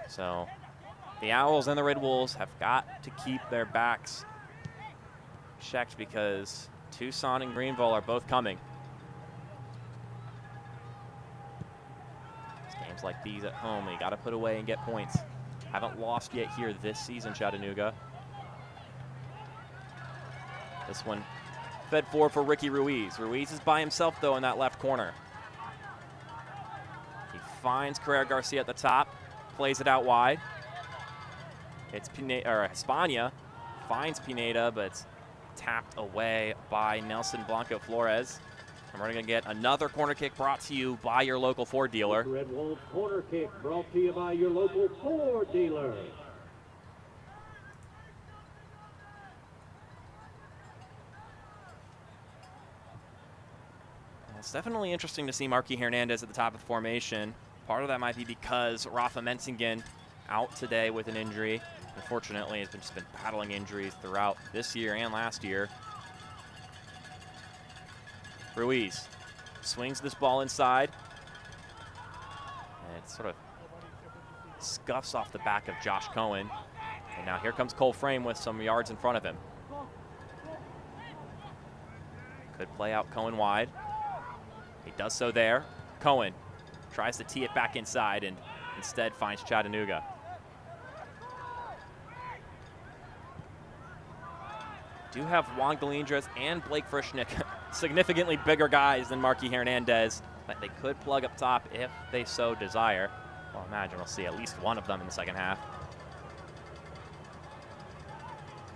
So the Owls and the Red Wolves have got to keep their backs checked because Tucson and Greenville are both coming. It's games like these at home, you got to put away and get points. Haven't lost yet here this season, Chattanooga. This one fed forward for Ricky Ruiz. Ruiz is by himself, though, in that left corner. He finds Carrera Garcia at the top, plays it out wide. It's Hispania finds Pineda, but it's tapped away by Nelson Blanco Flores. And we're going to get another corner kick brought to you by your local Ford dealer. Red Wolves corner kick brought to you by your local Ford dealer. It's definitely interesting to see Marky Hernandez at the top of the formation. Part of that might be because Rafa Menzingen out today with an injury. Unfortunately, has just been battling injuries throughout this year and last year. Ruiz swings this ball inside. And it sort of scuffs off the back of Josh Cohen. And now here comes Cole Frame with some yards in front of him. Could play out Cohen wide. He does so there. Cohen tries to tee it back inside and instead finds Chattanooga. Do have Juan Galindres and Blake Frischnick, significantly bigger guys than Marky Hernandez, but they could plug up top if they so desire. Well, I imagine we'll see at least one of them in the second half.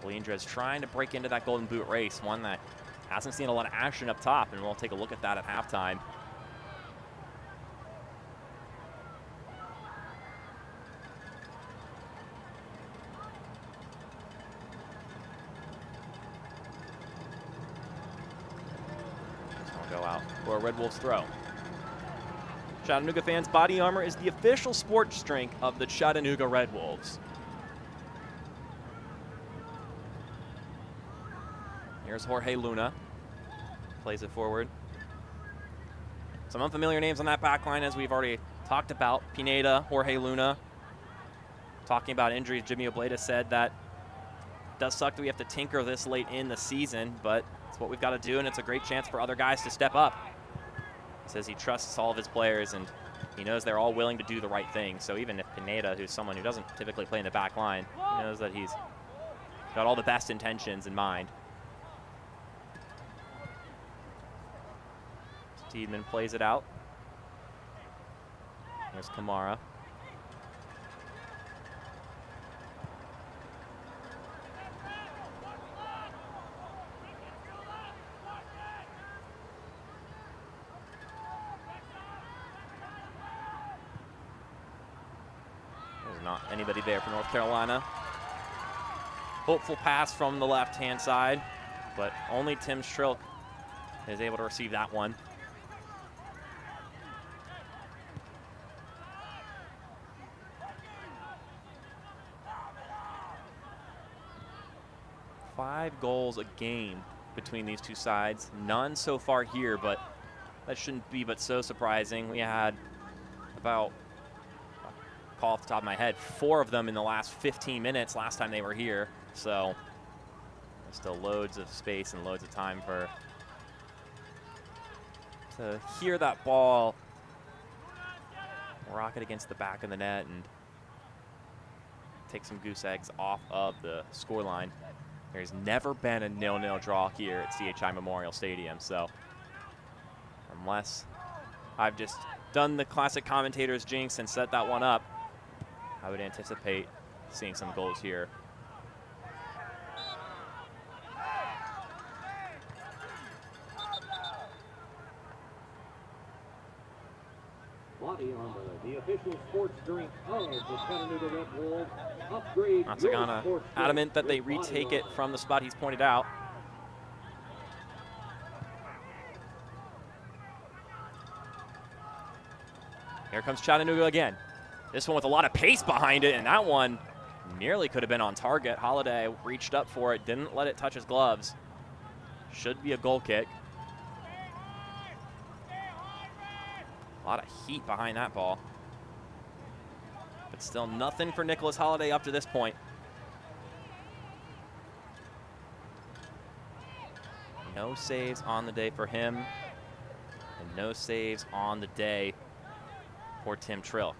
Galindres trying to break into that Golden Boot race, one that hasn't seen a lot of action up top, and we'll take a look at that at halftime. Go out for a Red Wolves throw. Chattanooga fans, body armor is the official sports drink of the Chattanooga Red Wolves. Here's Jorge Luna. Plays it forward. Some unfamiliar names on that back line, as we've already talked about. Pineda, Jorge Luna. Talking about injuries, Jimmy Obleda said that it does suck that we have to tinker this late in the season, but it's what we've got to do, and it's a great chance for other guys to step up. He says he trusts all of his players, and he knows they're all willing to do the right thing. So even if Pineda, who's someone who doesn't typically play in the back line, he knows that he's got all the best intentions in mind. Steedman plays it out. There's Kamara. There's not anybody there for North Carolina. Hopeful pass from the left-hand side, but only Tim Strilk is able to receive that one. Five goals a game between these two sides. None so far here, but that shouldn't be but so surprising. We had about, call off the top of my head, 4 of them in the last 15 minutes last time they were here. So there's still loads of space and loads of time to hear that ball rocket against the back of the net and take some goose eggs off of the scoreline. There's never been a 0-0 draw here at CHI Memorial Stadium, so unless I've just done the classic commentator's jinx and set that one up, I would anticipate seeing some goals here. Body Armor, the official sports drink of the Chattanooga Red Wolves. Upgrade your Matsugana sports drink adamant that they with Body retake it Armor. from the spot he's pointed out. Here comes Chattanooga again. This one with a lot of pace behind it, and that one nearly could have been on target. Holiday reached up for it, didn't let it touch his gloves. Should be a goal kick. A lot of heat behind that ball. But still nothing for Nicholas Holiday up to this point. No saves on the day for him, and no saves on the day for Tim Trilk.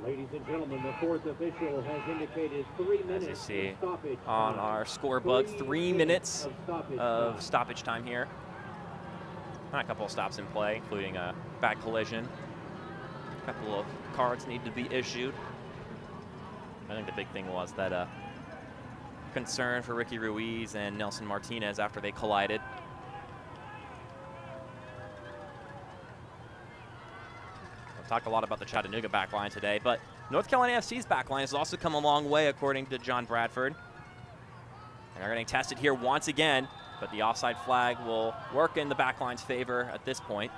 Ladies and gentlemen, the fourth official has indicated 3 minutes As you see of stoppage on time. our scorebook, 3 minutes stoppage of time. stoppage time here. And a couple of stops in play, including a back collision. A couple of cards need to be issued. I think the big thing was that concern for Ricky Ruiz and Nelson Martinez after they collided. We've talked a lot about the Chattanooga backline today, but North Carolina FC's backline has also come a long way, according to John Bradford. And they're getting tested here once again, but the offside flag will work in the backline's favor at this point.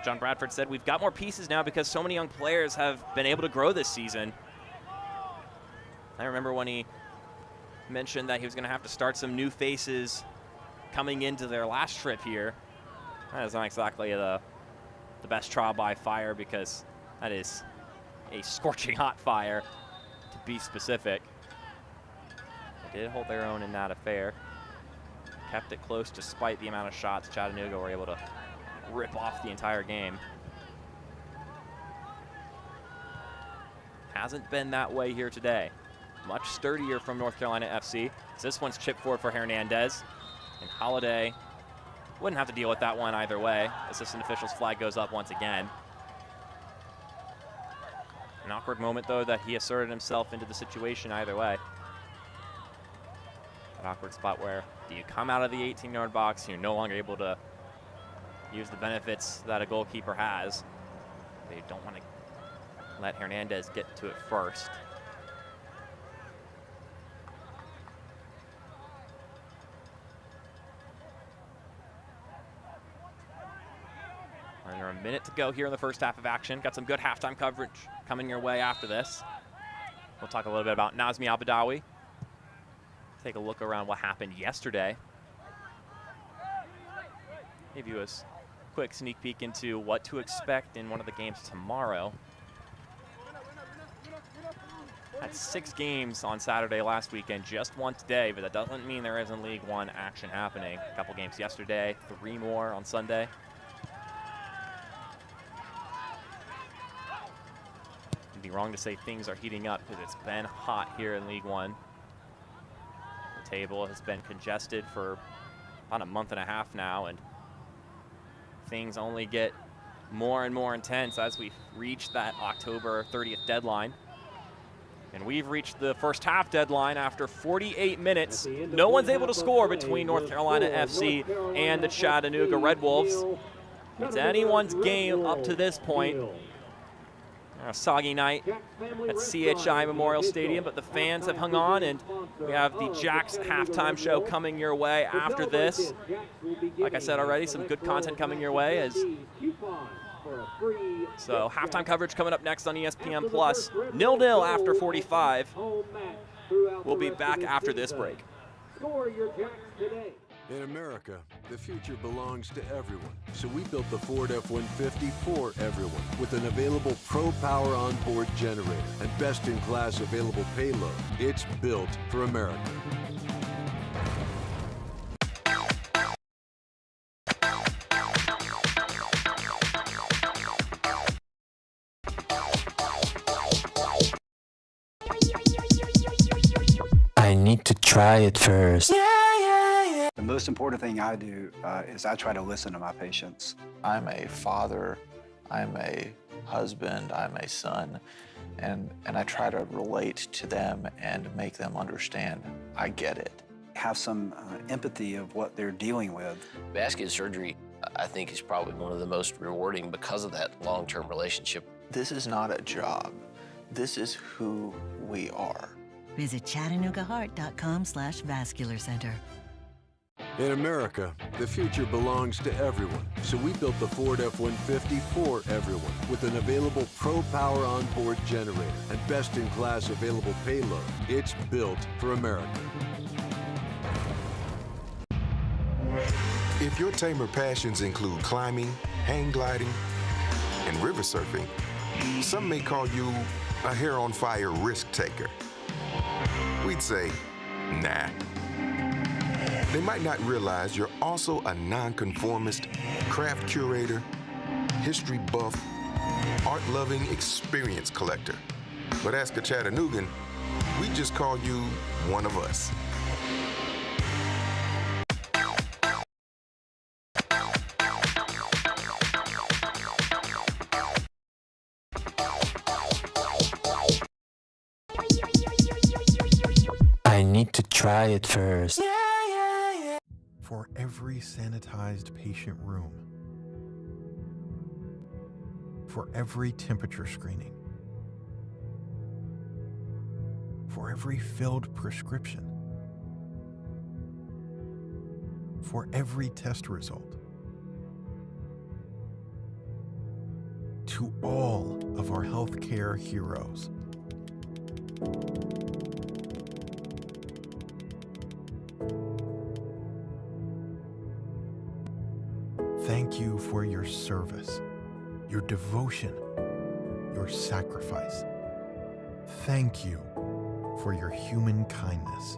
John Bradford said, "We've got more pieces now because so many young players have been able to grow this season." I remember when he mentioned that he was going to have to start some new faces coming into their last trip here. That is not exactly the best trial by fire, because that is a scorching hot fire, to be specific. They did hold their own in that affair. Kept it close despite the amount of shots Chattanooga were able to rip off the entire game. Hasn't been that way here today. Much sturdier from North Carolina FC. So this one's chipped forward for Hernandez. And Holiday wouldn't have to deal with that one either way. Assistant official's flag goes up once again. An awkward moment, though, that he asserted himself into the situation either way. An awkward spot where do you come out of the 18-yard box, you're no longer able to use the benefits that a goalkeeper has. They don't want to let Hernandez get to it first. Under a minute to go here in the first half of action. Got some good halftime coverage coming your way after this. We'll talk a little bit about Nazmi Abadawi. Take a look around what happened yesterday. Give you a quick sneak peek into what to expect in one of the games tomorrow. Had 6 games on Saturday last weekend, just one today, but that doesn't mean there isn't League One action happening. A couple games yesterday, 3 more on Sunday. It'd be wrong to say things are heating up, because it's been hot here in League One. The table has been congested for about a month and a half now, and things only get more and more intense as we reach that October 30th deadline. And we've reached the first half deadline after 48 minutes. No one's able to score between North Carolina FC and the Chattanooga Red Wolves. It's anyone's game up to this point. A soggy night at CHI Memorial Stadium, but the fans have hung on, and we have the Jack's halftime show coming your way after this. Like I said already, some good content coming your way. So halftime coverage coming up next on ESPN+. 0-0 after 45. We'll be back after this break. Score your Jacks today. In America, the future belongs to everyone. So we built the Ford F-150 for everyone, with an available Pro Power onboard generator and best-in-class available payload. It's built for America. need to try it first. The most important thing I do is I try to listen to my patients. I'm a father, I'm a husband, I'm a son, and I try to relate to them and make them understand I get it. Have some empathy of what they're dealing with. Vascular surgery, I think, is probably one of the most rewarding because of that long-term relationship. This is not a job. This is who we are. Visit ChattanoogaHeart.com/vascular center. In America, the future belongs to everyone. So we built the Ford F-150 for everyone with an available Pro Power onboard generator and best-in-class available payload. It's built for America. If your tamer passions include climbing, hang gliding, and river surfing, some may call you a hair-on-fire risk taker. We'd say, nah. They might not realize you're also a nonconformist, craft curator, history buff, art-loving experience collector. But ask a Chattanoogan, we just call you one of us. I need to try it first. For every sanitized patient room, for every temperature screening, for every filled prescription, for every test result, to all of our healthcare heroes. Thank you for your service, your devotion, your sacrifice. Thank you for your human kindness.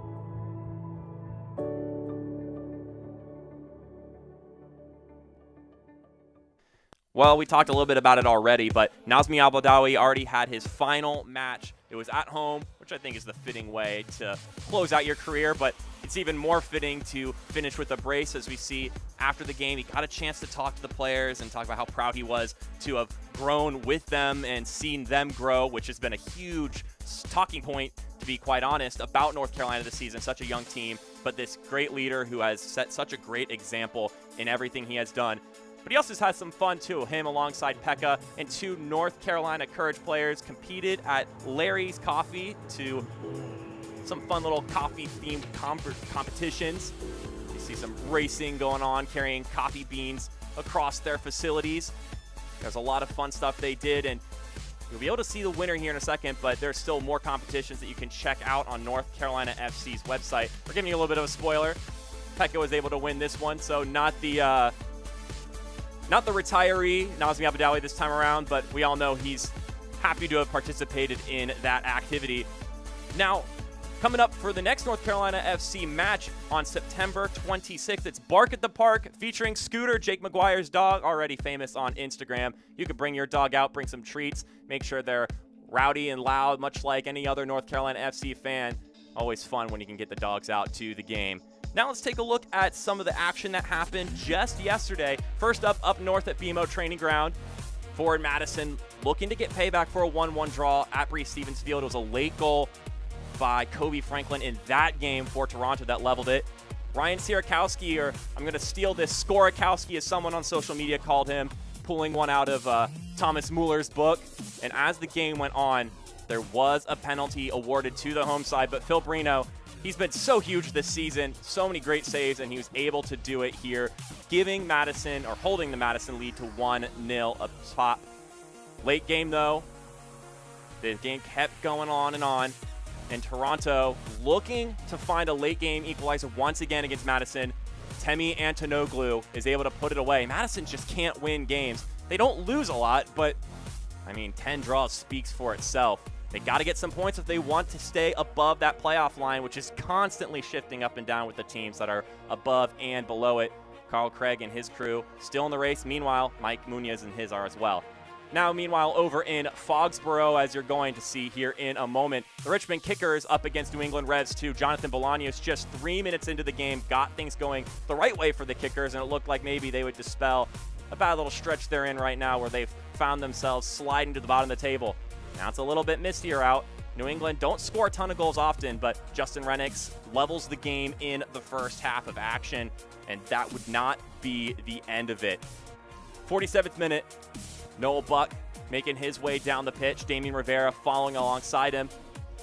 Well, we talked a little bit about it already, but Nazmi Al-Badawi already had his final match. It was at home, which I think is the fitting way to close out your career, but it's even more fitting to finish with a brace. As we see after the game, he got a chance to talk to the players and talk about how proud he was to have grown with them and seen them grow, which has been a huge talking point, to be quite honest, about North Carolina this season. Such a young team, but this great leader who has set such a great example in everything he has done. But he also has had some fun, too. Him alongside Pekka and two North Carolina Courage players competed at Larry's Coffee to some fun little coffee-themed competitions. You see some racing going on, carrying coffee beans across their facilities. There's a lot of fun stuff they did, and you'll be able to see the winner here in a second, but there's still more competitions that you can check out on North Carolina FC's website. We're giving you a little bit of a spoiler. Pekka was able to win this one, so not the retiree, Nazmi Al-Badawi, this time around, but we all know he's happy to have participated in that activity. Now, coming up for the next North Carolina FC match on September 26th, it's Bark at the Park featuring Scooter, Jake McGuire's dog, already famous on Instagram. You can bring your dog out, bring some treats, make sure they're rowdy and loud, much like any other North Carolina FC fan. Always fun when you can get the dogs out to the game. Now let's take a look at some of the action that happened just yesterday. First up north at BMO Training Ground, Forward Madison looking to get payback for a 1-1 draw at Breese Stevens Field. It was a late goal by Kobe Franklin in that game for Toronto that leveled it. Ryan Sierakowski, or I'm going to steal this, Skorakowski, as someone on social media called him, pulling one out of Thomas Muller's book. And as the game went on, there was a penalty awarded to the home side, but Phil Brino, he's been so huge this season, so many great saves, and he was able to do it here, giving Madison, or holding the Madison lead to 1-0 up top. Late game, though, the game kept going on, and Toronto looking to find a late game equalizer once again against Madison. Temi Antonoglu is able to put it away. Madison just can't win games. They don't lose a lot, but, I mean, 10 draws speaks for itself. They got to get some points if they want to stay above that playoff line, which is constantly shifting up and down with the teams that are above and below it. Carl Craig and his crew still in the race. Meanwhile, Mike Munoz and his are as well. Now, meanwhile, over in Foxborough, as you're going to see here in a moment, the Richmond Kickers up against New England Revs 2. Jonathan Bolaños just 3 minutes into the game got things going the right way for the Kickers, and it looked like maybe they would dispel a bad little stretch they're in right now where they've found themselves sliding to the bottom of the table. Now it's a little bit mistier out. New England don't score a ton of goals often, but Justin Rennicks levels the game in the first half of action, and that would not be the end of it. 47th minute, Noel Buck making his way down the pitch. Damien Rivera following alongside him.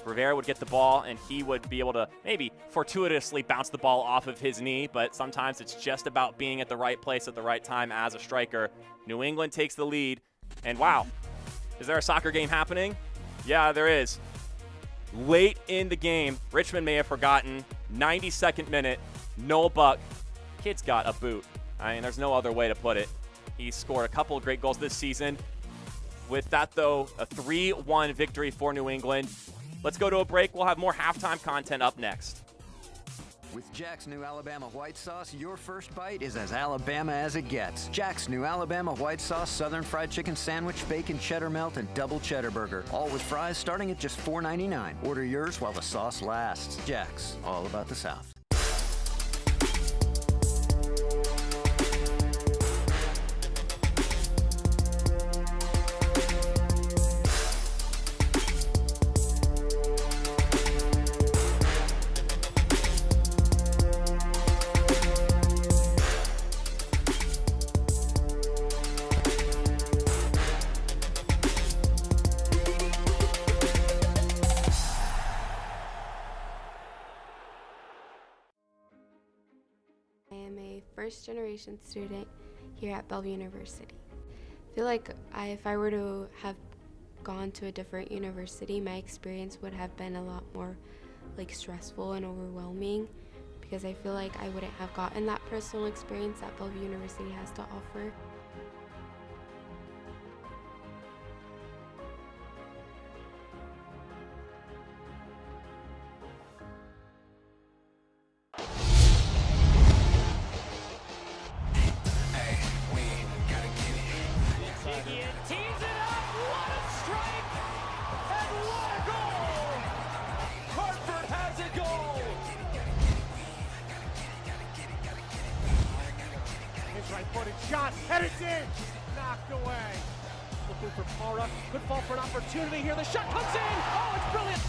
Rivera would get the ball, and he would be able to maybe fortuitously bounce the ball off of his knee, but sometimes it's just about being at the right place at the right time as a striker. New England takes the lead, and wow, is there a soccer game happening? Yeah, there is. Late in the game, Richmond may have forgotten, 92nd minute, Noel Buck, kid's got a boot. I mean, there's no other way to put it. He scored a couple of great goals this season. With that, though, a 3-1 victory for New England. Let's go to a break. We'll have more halftime content up next. With Jack's new Alabama white sauce, your first bite is as Alabama as it gets. Jack's new Alabama white sauce, Southern fried chicken sandwich, bacon cheddar melt, and double cheddar burger. All with fries starting at just $4.99. Order yours while the sauce lasts. Jack's, all about the South. First-generation student here at Bellevue University. I feel like if I were to have gone to a different university, my experience would have been a lot more stressful and overwhelming, because I feel like I wouldn't have gotten that personal experience that Bellevue University has to offer. Right-footed shot, and it's in! Knocked away. Looking for Para, could fall for an opportunity here. The shot comes in! Oh, it's brilliant!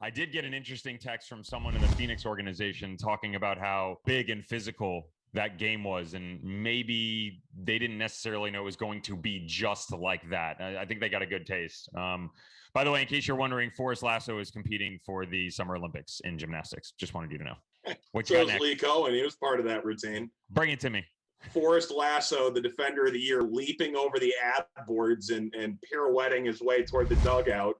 I did get an interesting text from someone in the Phoenix organization talking about how big and physical that game was, and maybe they didn't necessarily know it was going to be just like that. I think they got a good taste. By the way, in case you're wondering, Forrest Lasso is competing for the Summer Olympics in gymnastics. Just wanted you to know. What you got next? Lee Cohen, he was part of that routine. Bring it to me. Forrest Lasso, the defender of the year, leaping over the ad boards and pirouetting his way toward the dugout.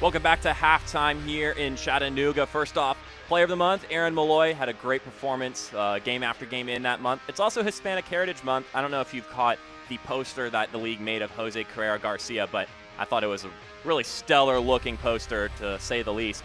Welcome back to halftime here in Chattanooga. First off, Player of the Month, Aaron Malloy, had a great performance game after game in that month. It's also Hispanic Heritage Month. I don't know if you've caught the poster that the league made of Jose Carrera Garcia, but I thought it was a really stellar-looking poster, to say the least.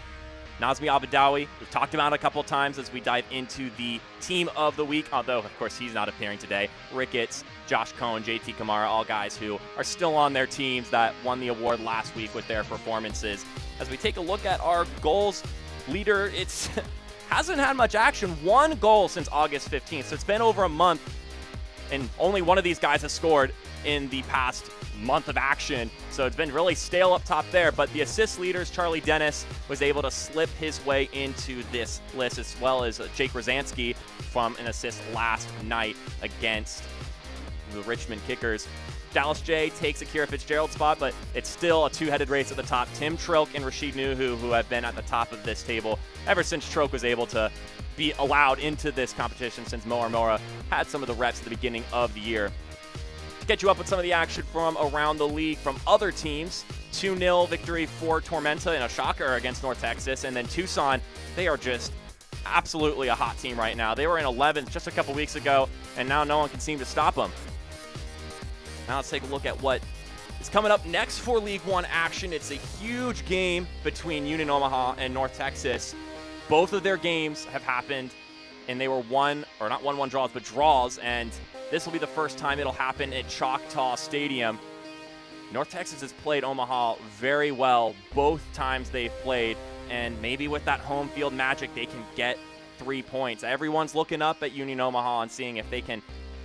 Nazmi Abadawi, we've talked about a couple times as we dive into the Team of the Week, although, of course, he's not appearing today. Ricketts, Josh Cohen, JT Kamara, all guys who are still on their teams that won the award last week with their performances. As we take a look at our goals leader, it's hasn't had much action. 1 goal since August 15th, so it's been over a month, and only one of these guys has scored in the past month of action, so it's been really stale up top there. But the assist leaders, Charlie Dennis was able to slip his way into this list, as well as Jake Rosansky from an assist last night against the Richmond Kickers. Dallas J takes Akira Fitzgerald's spot, but it's still a two-headed race at the top. Tim Trilk and Rashid Nuhu, who have been at the top of this table ever since Trilk was able to be allowed into this competition, since Moa Mora had some of the reps at the beginning of the year. Get you up with some of the action from around the league from other teams. 2-0 victory for Tormenta in a shocker against North Texas. And then Tucson, they are just absolutely a hot team right now. They were in 11th just a couple weeks ago, and now no one can seem to stop them. Now let's take a look at what is coming up next for League One action. It's a huge game between Union Omaha and North Texas. Both of their games have happened and they were not 1-1 draws, but draws, and this will be the first time it'll happen at Choctaw Stadium. North Texas has played Omaha very well both times they've played, and maybe with that home field magic, they can get 3 points. Everyone's looking up at Union Omaha and seeing if they can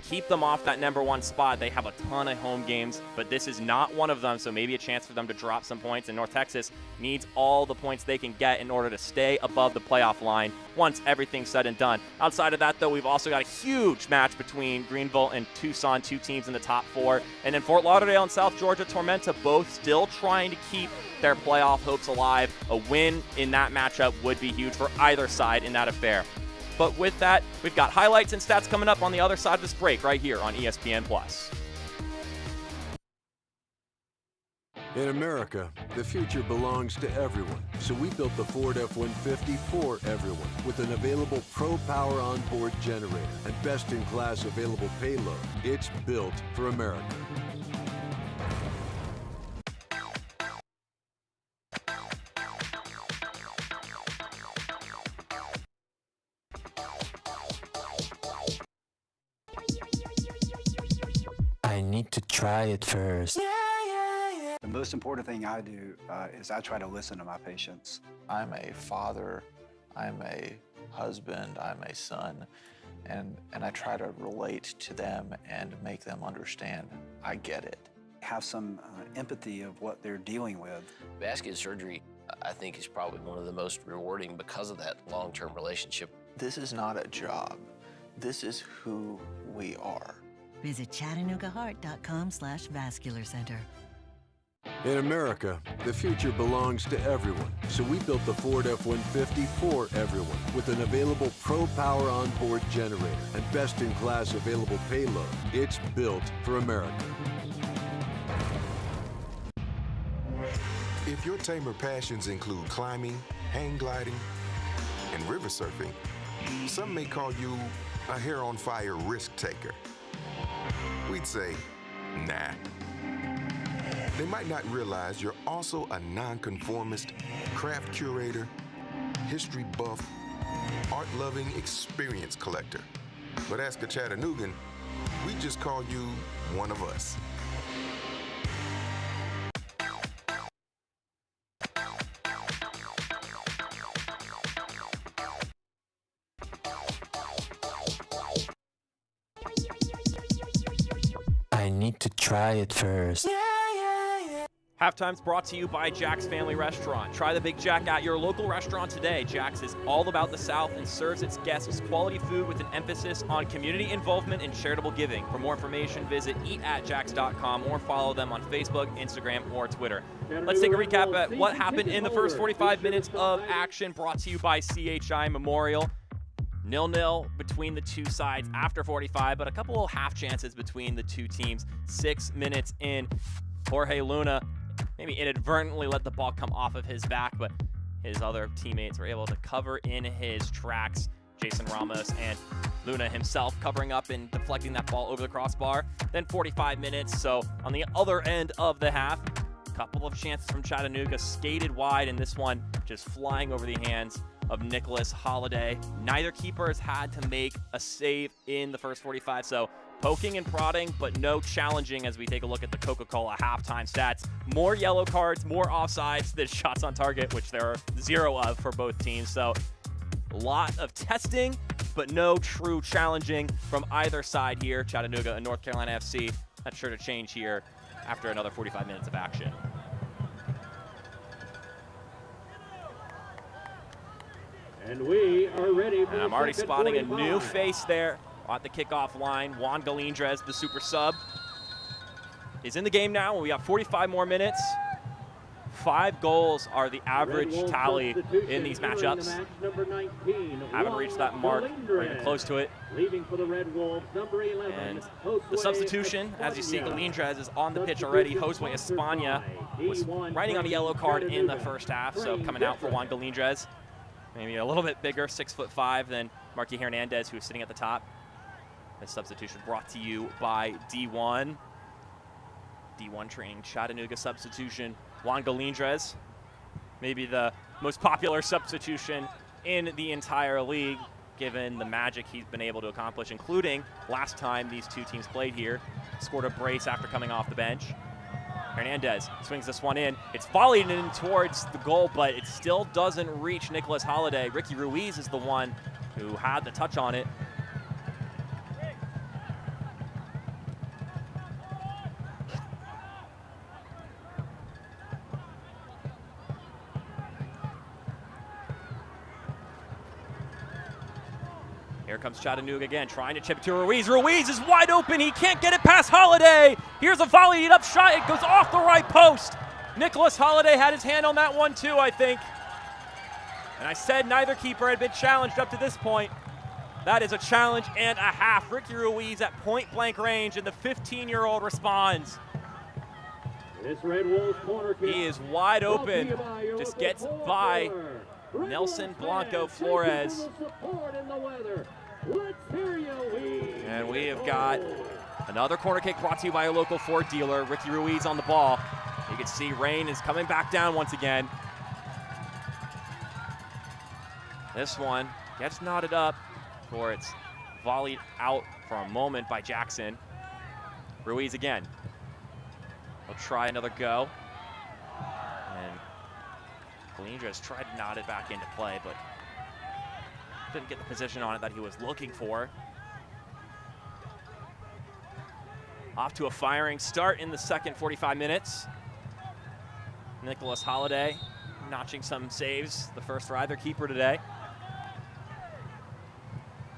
keep them off that #1 spot. They have a ton of home games, but this is not one of them, so maybe a chance for them to drop some points, and North Texas needs all the points they can get in order to stay above the playoff line once everything's said and done. Outside of that, though, we've also got a huge match between Greenville and Tucson, 2 teams in the top 4, and then Fort Lauderdale and South Georgia Tormenta, both still trying to keep their playoff hopes alive. A win in that matchup would be huge for either side in that affair. But with that, we've got highlights and stats coming up on the other side of this break right here on ESPN+. In America, the future belongs to everyone. So we built the Ford F-150 for everyone with an available Pro Power onboard generator and best-in-class available payload. It's built for America. I need to try it first. The most important thing I do is I try to listen to my patients. I'm a father, I'm a husband, I'm a son, and I try to relate to them and make them understand I get it. Have some empathy of what they're dealing with. Vascular surgery, I think, is probably one of the most rewarding because of that long-term relationship. This is not a job. This is who we are. Visit ChattanoogaHeart.com/vascular center. In America, the future belongs to everyone. So we built the Ford F-150 for everyone with an available Pro Power onboard generator and best-in-class available payload. It's built for America. If your tamer passions include climbing, hang gliding, and river surfing, some may call you a hair-on-fire risk taker. We'd say, nah. They might not realize you're also a nonconformist, craft curator, history buff, art-loving experience collector. But ask a Chattanoogan, we just call you one of us. I need to try it first. Halftime's brought to you by Jack's Family Restaurant. Try the Big Jack at your local restaurant today. Jack's is all about the South and serves its guests quality food with an emphasis on community involvement and charitable giving. For more information, visit eatatjacks.com or follow them on Facebook, Instagram, or Twitter. Let's take a recap at what happened in the first 45 minutes of action, brought to you by CHI Memorial. 0-0 between the two sides after 45, but a couple of half chances between the two teams. 6 minutes in, Jorge Luna maybe inadvertently let the ball come off of his back, but his other teammates were able to cover in his tracks. Jason Ramos and Luna himself covering up and deflecting that ball over the crossbar. Then 45 minutes, so on the other end of the half, a couple of chances from Chattanooga, skated wide, and this one just flying over the hands of Nicholas Holiday. Neither keeper has had to make a save in the first 45, so poking and prodding, but no challenging as we take a look at the Coca-Cola halftime stats. More yellow cards, more offsides than shots on target, which there are 0 of for both teams. So a lot of testing, but no true challenging from either side here. Chattanooga and North Carolina FC. That's sure to change here after another 45 minutes of action. And we are ready for And I'm already spotting 45. a new face there at the kickoff line. Juan Galindrez, the super sub, is in the game now. We got 45 more minutes. 5 goals are the average tally in these matchups. Haven't reached that mark, or even close to it. Leaving for the Red Wolves, number 11. And the substitution, as you see, Galindrez is on the pitch already. Josue Espana was riding on a yellow card in the first half, so coming out for Juan Galindrez. Maybe a little bit bigger, 6'5" than Marky Hernandez, who is sitting at the top. This substitution brought to you by D1. D1 Training Chattanooga substitution. Juan Galindrez, maybe the most popular substitution in the entire league, given the magic he's been able to accomplish, including last time these two teams played here. Scored a brace after coming off the bench. Hernandez swings this one in. It's volleyed in towards the goal, but it still doesn't reach Nicholas Holiday. Ricky Ruiz is the one who had the touch on it. Here comes Chattanooga again, trying to chip it to Ruiz. Ruiz is wide open. He can't get it past Holiday. Here's a volleyed up shot. It goes off the right post. Nicholas Holiday had his hand on that one too, I think. And I said neither keeper had been challenged up to this point. That is a challenge and a half. Ricky Ruiz at point blank range, and the 15-year-old responds. This Red Wolves corner kick. He is wide open. Just gets by Nelson Blanco Flores. And we have got another corner kick brought to you by a local Ford dealer. Ricky Ruiz on the ball. You can see Rain is coming back down once again. This one gets knotted up before it's volleyed out for a moment by Jackson. Ruiz again. He'll try another go. And Colindres tried to knot it back into play, but didn't get the position on it that he was looking for. Off to a firing start in the second 45 minutes. Nicholas Holiday notching some saves, the first for either keeper today.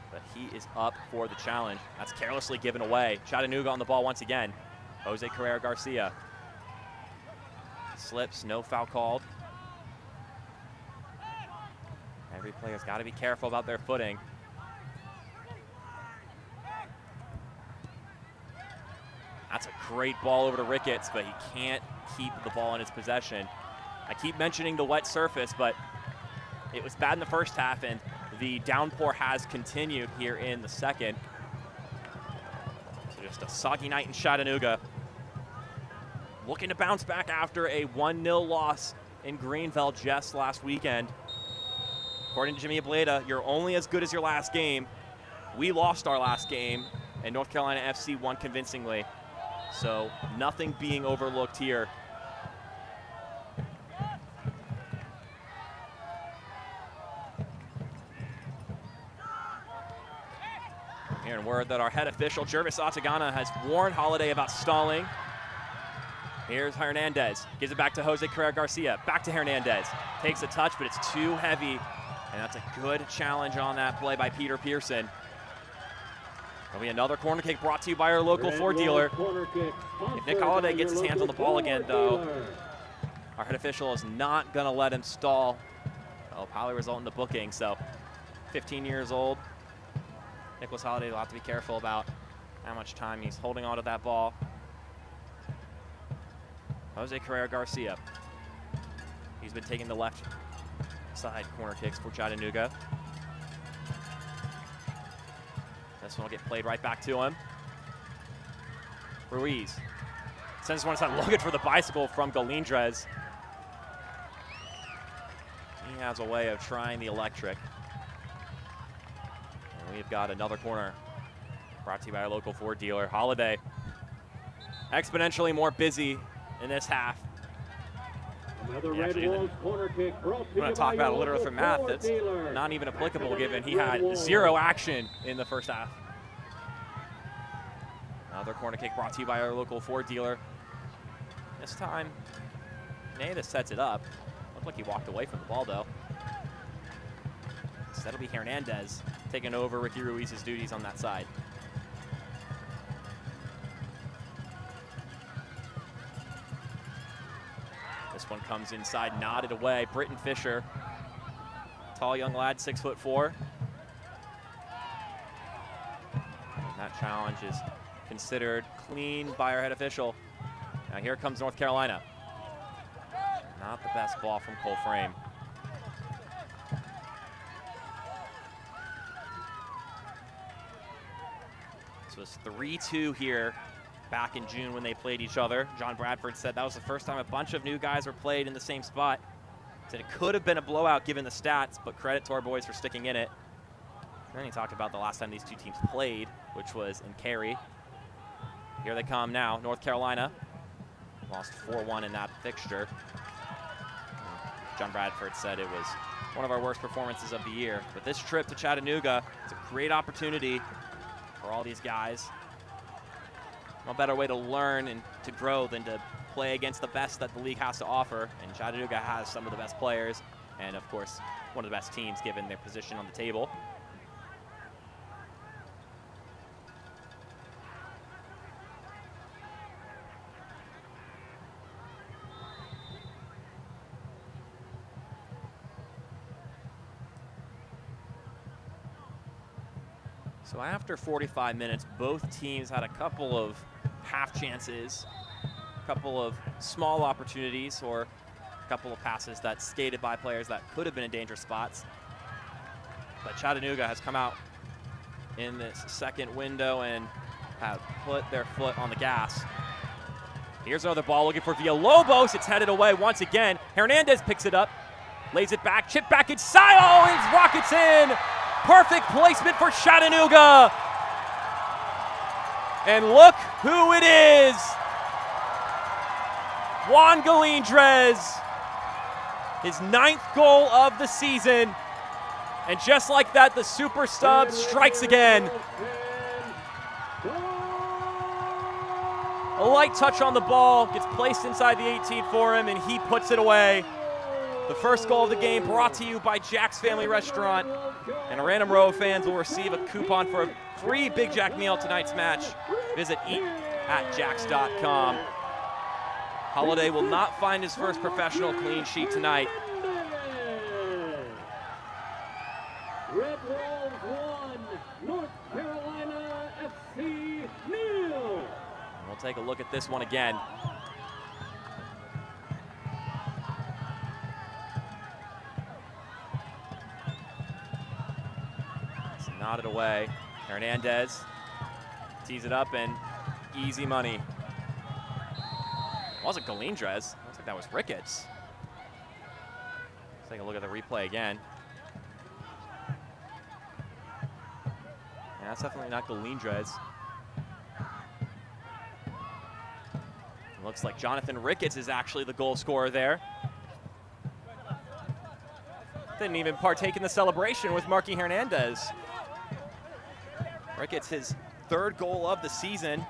But he is up for the challenge. That's carelessly given away. Chattanooga on the ball once again. Jose Carrera Garcia. Slips, no foul called. Every player's got to be careful about their footing. That's a great ball over to Ricketts, but he can't keep the ball in his possession. I keep mentioning the wet surface, but it was bad in the first half, and the downpour has continued here in the second. So just a soggy night in Chattanooga. Looking to bounce back after a 1-0 loss in Greenville just last weekend. According to Jimmy Ableda, you're only as good as your last game. We lost our last game, and North Carolina FC won convincingly. So nothing being overlooked here. Hearing word that our head official, Jervis Atagana, has warned Holiday about stalling. Here's Hernandez, gives it back to Jose Carrera Garcia, back to Hernandez. Takes a touch, but it's too heavy. And that's a good challenge on that play by Peter Pearson. There'll be another corner kick brought to you by our local Ford dealer. If Nick Holiday gets his hands on the ball again, though, our head official is not going to let him stall. That'll probably result in the booking. So 15 years old. Nicholas Holiday will have to be careful about how much time he's holding onto that ball. Jose Carrera Garcia. He's been taking the left side corner kicks for Chattanooga. This one will get played right back to him. Ruiz sends one aside, looking for the bicycle from Galindrez. He has a way of trying the electric. And we've got another corner brought to you by our local Ford dealer. Holiday exponentially more busy in this half. Another Red Wolves corner kick brought to I'm going to talk about a little different math that's not even applicable given he had 0 action in the first half. Another corner kick brought to you by our local Ford dealer. This time, Neda sets it up. Looked like he walked away from the ball, though. So that'll be Hernandez taking over Ricky Ruiz's duties on that side. This one comes inside, nodded away. Britton Fisher, tall young lad, 6'4". And that challenge is considered clean by our head official. Now here comes North Carolina. Not the best ball from Cole Frame. This was 3-2 here back in June when they played each other. John Bradford said that was the first time a bunch of new guys were played in the same spot. Said it could have been a blowout given the stats, but credit to our boys for sticking in it. And then he talked about the last time these two teams played, which was in Cary. Here they come now, North Carolina. Lost 4-1 in that fixture. John Bradford said it was one of our worst performances of the year. But this trip to Chattanooga is a great opportunity for all these guys. No better way to learn and to grow than to play against the best that the league has to offer. And Chattanooga has some of the best players and, of course, one of the best teams given their position on the table. So after 45 minutes, both teams had a couple of half chances, a couple of small opportunities, or a couple of passes that skated by players that could have been in dangerous spots. But Chattanooga has come out in this second window and have put their foot on the gas. Here's another ball looking for Villalobos. It's headed away once again. Hernandez picks it up, lays it back, chip back inside. Oh, and rockets in. Perfect placement for Chattanooga. And look who it is. Juan Galindrez, his 9th goal of the season. And just like that, the super sub strikes again. A light touch on the ball, gets placed inside the 18 for him, and he puts it away. The first goal of the game brought to you by Jack's Family Restaurant. And Random Row fans will receive a coupon for a free Big Jack meal tonight's match. Visit eat@jacks.com. Holiday will not find his first professional clean sheet tonight. Red Wolves 1, North Carolina FC 0. We'll take a look at this one again. It's nodded away. Hernandez tees it up and easy money. It wasn't Galindrez. Looks like that was Ricketts. Let's take a look at the replay again. Yeah, that's definitely not Galindrez. Looks like Jonathan Ricketts is actually the goal scorer there. Didn't even partake in the celebration with Marky Hernandez. Ricketts, his 3rd goal of the season,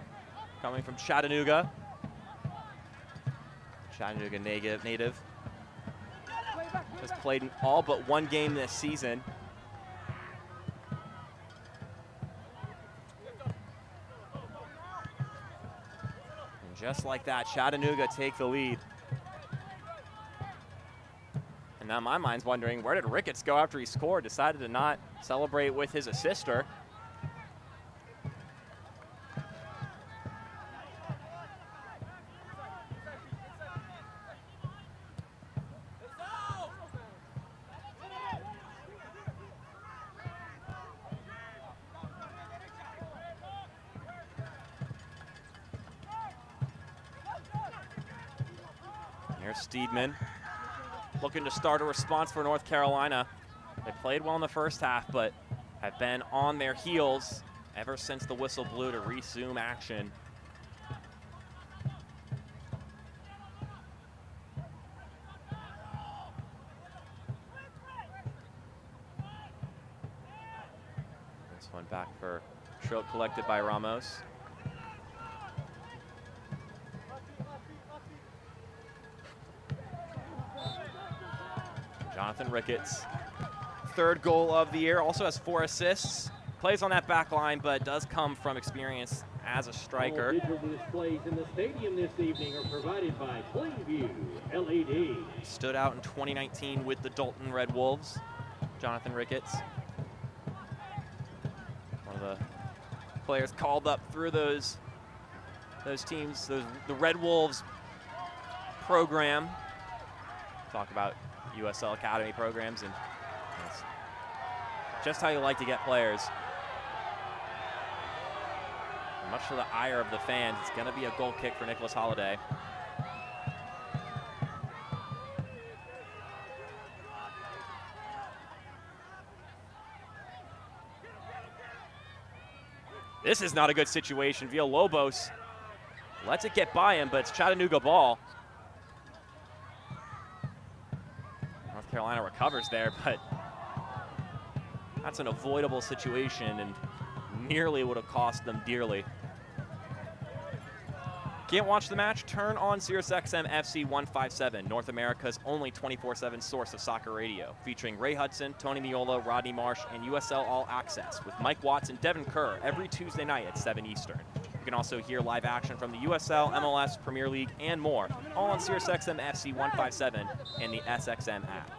coming from Chattanooga. Chattanooga native. Has played in all but one game this season. And just like that, Chattanooga take the lead. And now my mind's wondering, where did Ricketts go after he scored? Decided to not celebrate with his assister. Here's Steedman looking to start a response for North Carolina. They played well in the first half, but have been on their heels ever since the whistle blew to resume action. This one back for Schrock, collected by Ramos. Jonathan Ricketts, 3rd goal of the year, also has 4 assists. Plays on that back line, but does come from experience as a striker. All digital displays in the stadium this evening are provided by Plainview LED. Stood out in 2019 with the Dalton Red Wolves, Jonathan Ricketts. One of the players called up through those teams, the Red Wolves program. Talk about USL Academy programs, and that's just how you like to get players. And much to the ire of the fans, it's going to be a goal kick for Nicholas Holiday. This is not a good situation. Villalobos lets it get by him, but it's Chattanooga ball. North Carolina recovers there, but that's an avoidable situation and nearly would have cost them dearly. Can't watch the match? Turn on SiriusXM FC 157, North America's only 24/7 source of soccer radio, featuring Ray Hudson, Tony Miola, Rodney Marsh, and USL All Access with Mike Watts and Devin Kerr every Tuesday night at 7 Eastern. You can also hear live action from the USL, MLS, Premier League, and more, all on SiriusXM FC 157 and the SXM app.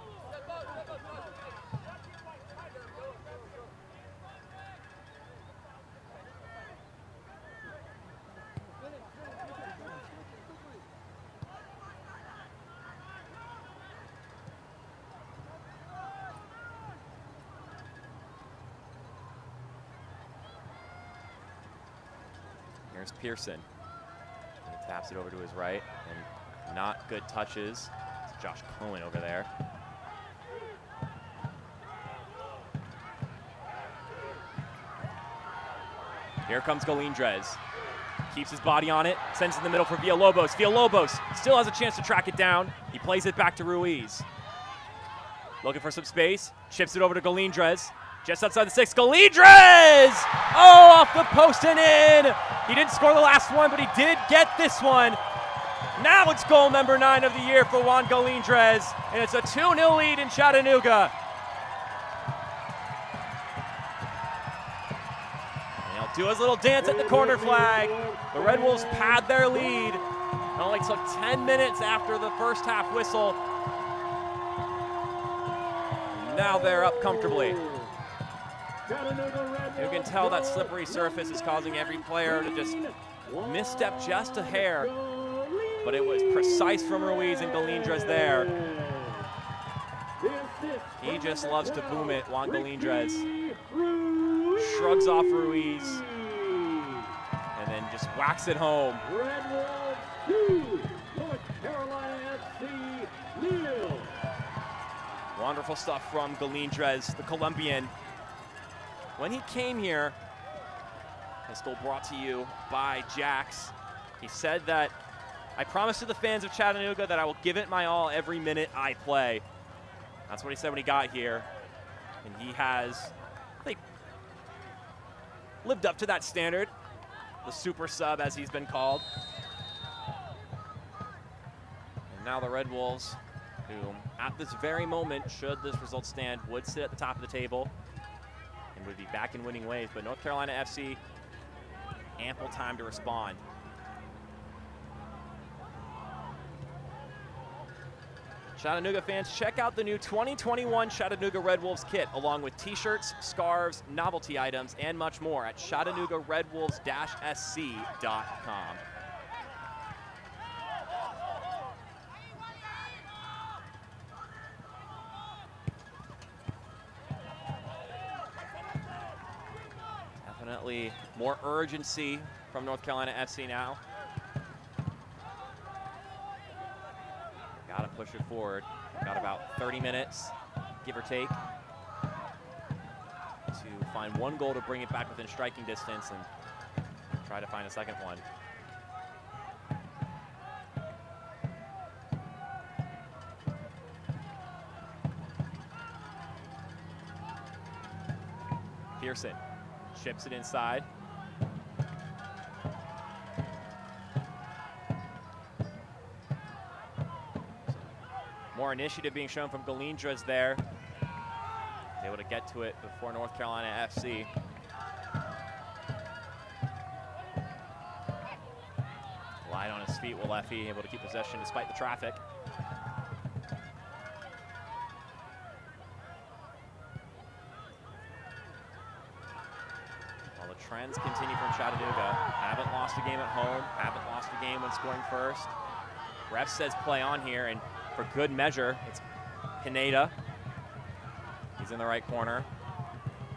Here's Pearson. He taps it over to his right, and not good touches. It's Josh Cohen over there. Here comes Galindrez. Keeps his body on it, sends it in the middle for Villalobos. Villalobos still has a chance to track it down. He plays it back to Ruiz. Looking for some space, chips it over to Galindrez. Just outside the 6, Galindrez! Oh, off the post and in! He didn't score the last one, but he did get this one. Now it's goal number 9 of the year for Juan Galindrez, and it's a 2-0 lead in Chattanooga. And he'll do his little dance at the corner flag. The Red Wolves pad their lead. It only took 10 minutes after the first half whistle. Now they're up comfortably. You can tell that slippery surface is causing every player to just misstep just a hair, but it was precise from Ruiz and Galindrez there. He just loves to boom it, Juan Galindrez. Shrugs off Ruiz, and then just whacks it home. Red Wolves 2, North Carolina FC 0. Wonderful stuff from Galindrez, the Colombian. When he came here, this goal brought to you by Jax. He said that, I promised to the fans of Chattanooga that I will give it my all every minute I play. That's what he said when he got here. And he has, I think, lived up to that standard. The super sub, as he's been called. And now the Red Wolves, who at this very moment, should this result stand, would sit at the top of the table and would be back in winning ways, but North Carolina FC, ample time to respond. Chattanooga fans, check out the new 2021 Chattanooga Red Wolves kit, along with t-shirts, scarves, novelty items, and much more at ChattanoogaRedWolves-SC.com. Definitely more urgency from North Carolina FC now. Got to push it forward. Got about 30 minutes, give or take, to find one goal to bring it back within striking distance and try to find a second one. Pearson chips it inside. More initiative being shown from Galindrez there. Able to get to it before North Carolina FC. Light on his feet, Walefi, able to keep possession despite the traffic. Well, the trends continue from Chattanooga. Haven't lost a game at home, haven't lost a game when scoring first. Ref says play on here, and for good measure, it's Pineda. He's in the right corner.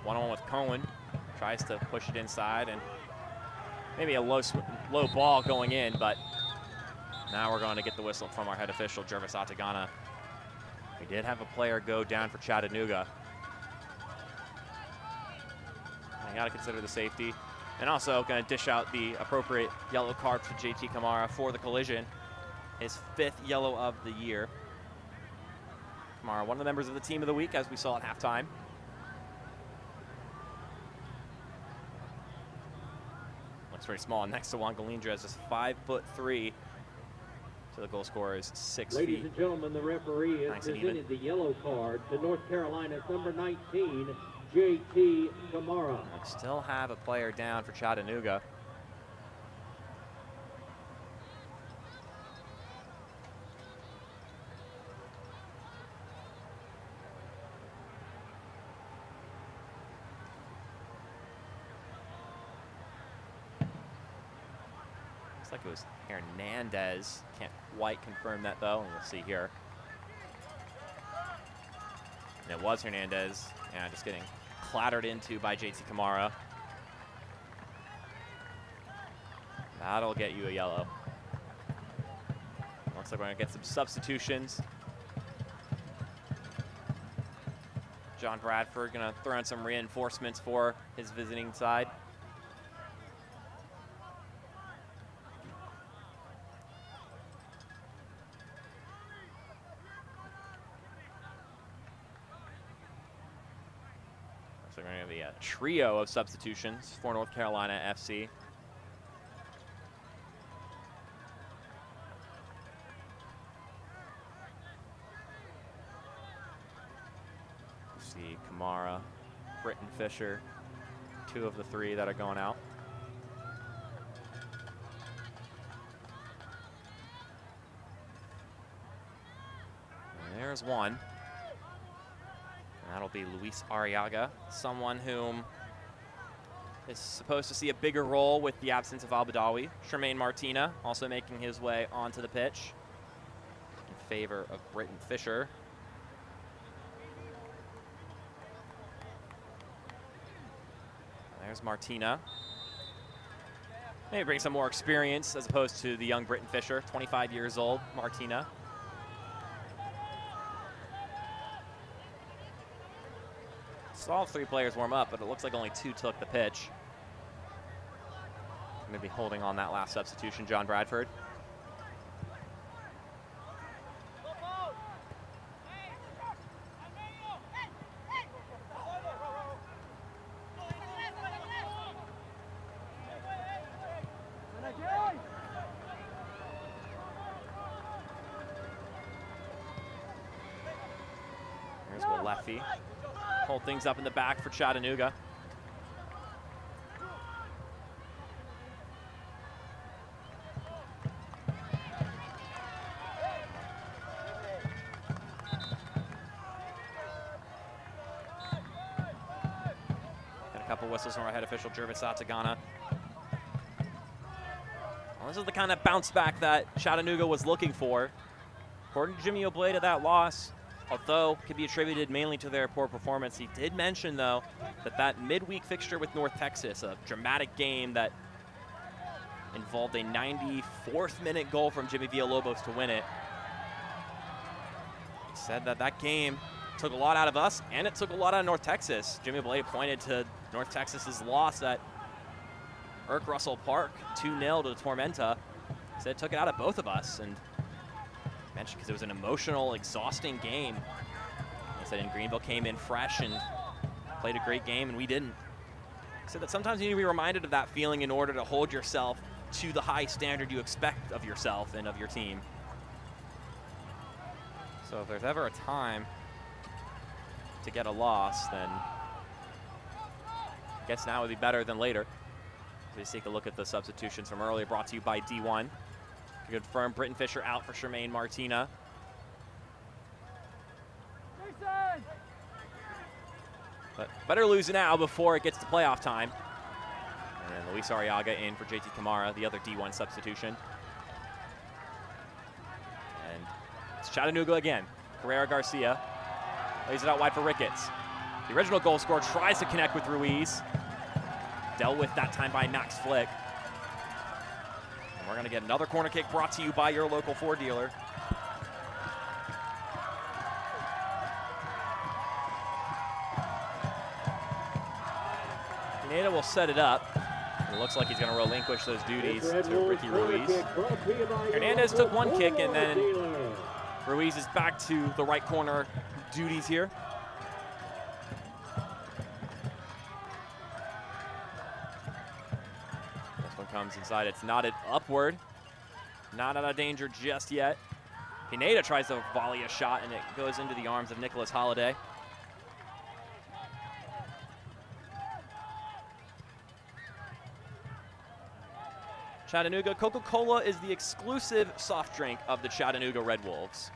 One-on-one with Cohen. Tries to push it inside, and maybe a low ball going in, but now we're going to get the whistle from our head official, Jervis Atagana. We did have a player go down for Chattanooga. You got to consider the safety. And also going to dish out the appropriate yellow card for JT Kamara for the collision. His 5th yellow of the year. Kamara, one of the members of the team of the week, as we saw at halftime. Looks very small next to Juan Galindra, just 5'3". So the goal scorer is 6 feet. Ladies and gentlemen, the referee has presented the yellow card to North Carolina's number 19, JT Kamara. We still have a player down for Chattanooga. Looks like it was Hernandez. Can't quite confirm that though, and we'll see here. And it was Hernandez. Yeah, just getting clattered into by JT Kamara. That'll get you a yellow. Looks like we're gonna get some substitutions. John Bradford gonna throw in some reinforcements for his visiting side. So we're going to be a trio of substitutions for North Carolina FC. See Kamara, Britton Fisher, 2 of the 3 that are going out. And there's one. That'll be Luis Arriaga, someone whom is supposed to see a bigger role with the absence of Al-Badawi. Tremaine Martina also making his way onto the pitch in favor of Britton Fisher. There's Martina. Maybe bring some more experience as opposed to the young Britton Fisher, 25 years old, Martina. Saw all 3 players warm up, but it looks like only 2 took the pitch. Maybe holding on that last substitution, John Bradford. Here's Walefi. Hold things up in the back for Chattanooga. Got a couple whistles from our head official, Jervis Atagana. Well, this is the kind of bounce back that Chattanooga was looking for. According to Jimmy Obleda, that loss, although could be attributed mainly to their poor performance, he did mention, though, that midweek fixture with North Texas, a dramatic game that involved a 94th minute goal from Jimmy Villalobos to win it. He said that game took a lot out of us, and it took a lot out of North Texas. Jimmy Obleda pointed to North Texas's loss at Irk Russell Park, 2-0 to the Tormenta. He said it took it out of both of us, and mentioned because it was an emotional, exhausting game. He said in Greenville came in fresh and played a great game, and we didn't. He said that sometimes you need to be reminded of that feeling in order to hold yourself to the high standard you expect of yourself and of your team. So if there's ever a time to get a loss, then I guess now would be better than later. Let's take a look at the substitutions from earlier, brought to you by D1. To confirm, Britton Fisher out for Tremaine Martina. But better lose now before it gets to playoff time. And then Luis Arriaga in for JT Kamara, the other D1 substitution. And it's Chattanooga again. Carrera Garcia lays it out wide for Ricketts. The original goal scorer tries to connect with Ruiz. Dealt with that time by Max Flick. And we're gonna get another corner kick brought to you by your local Ford dealer. Pineda will set it up. It looks like he's going to relinquish those duties to Ricky Ruiz. Hernandez took one kick, and then Ruiz is back to the right corner duties here. This one comes inside. It's knotted upward. Not out of danger just yet. Pineda tries to volley a shot, and it goes into the arms of Nicholas Holiday. Chattanooga, Coca-Cola is the exclusive soft drink of the Chattanooga Red Wolves.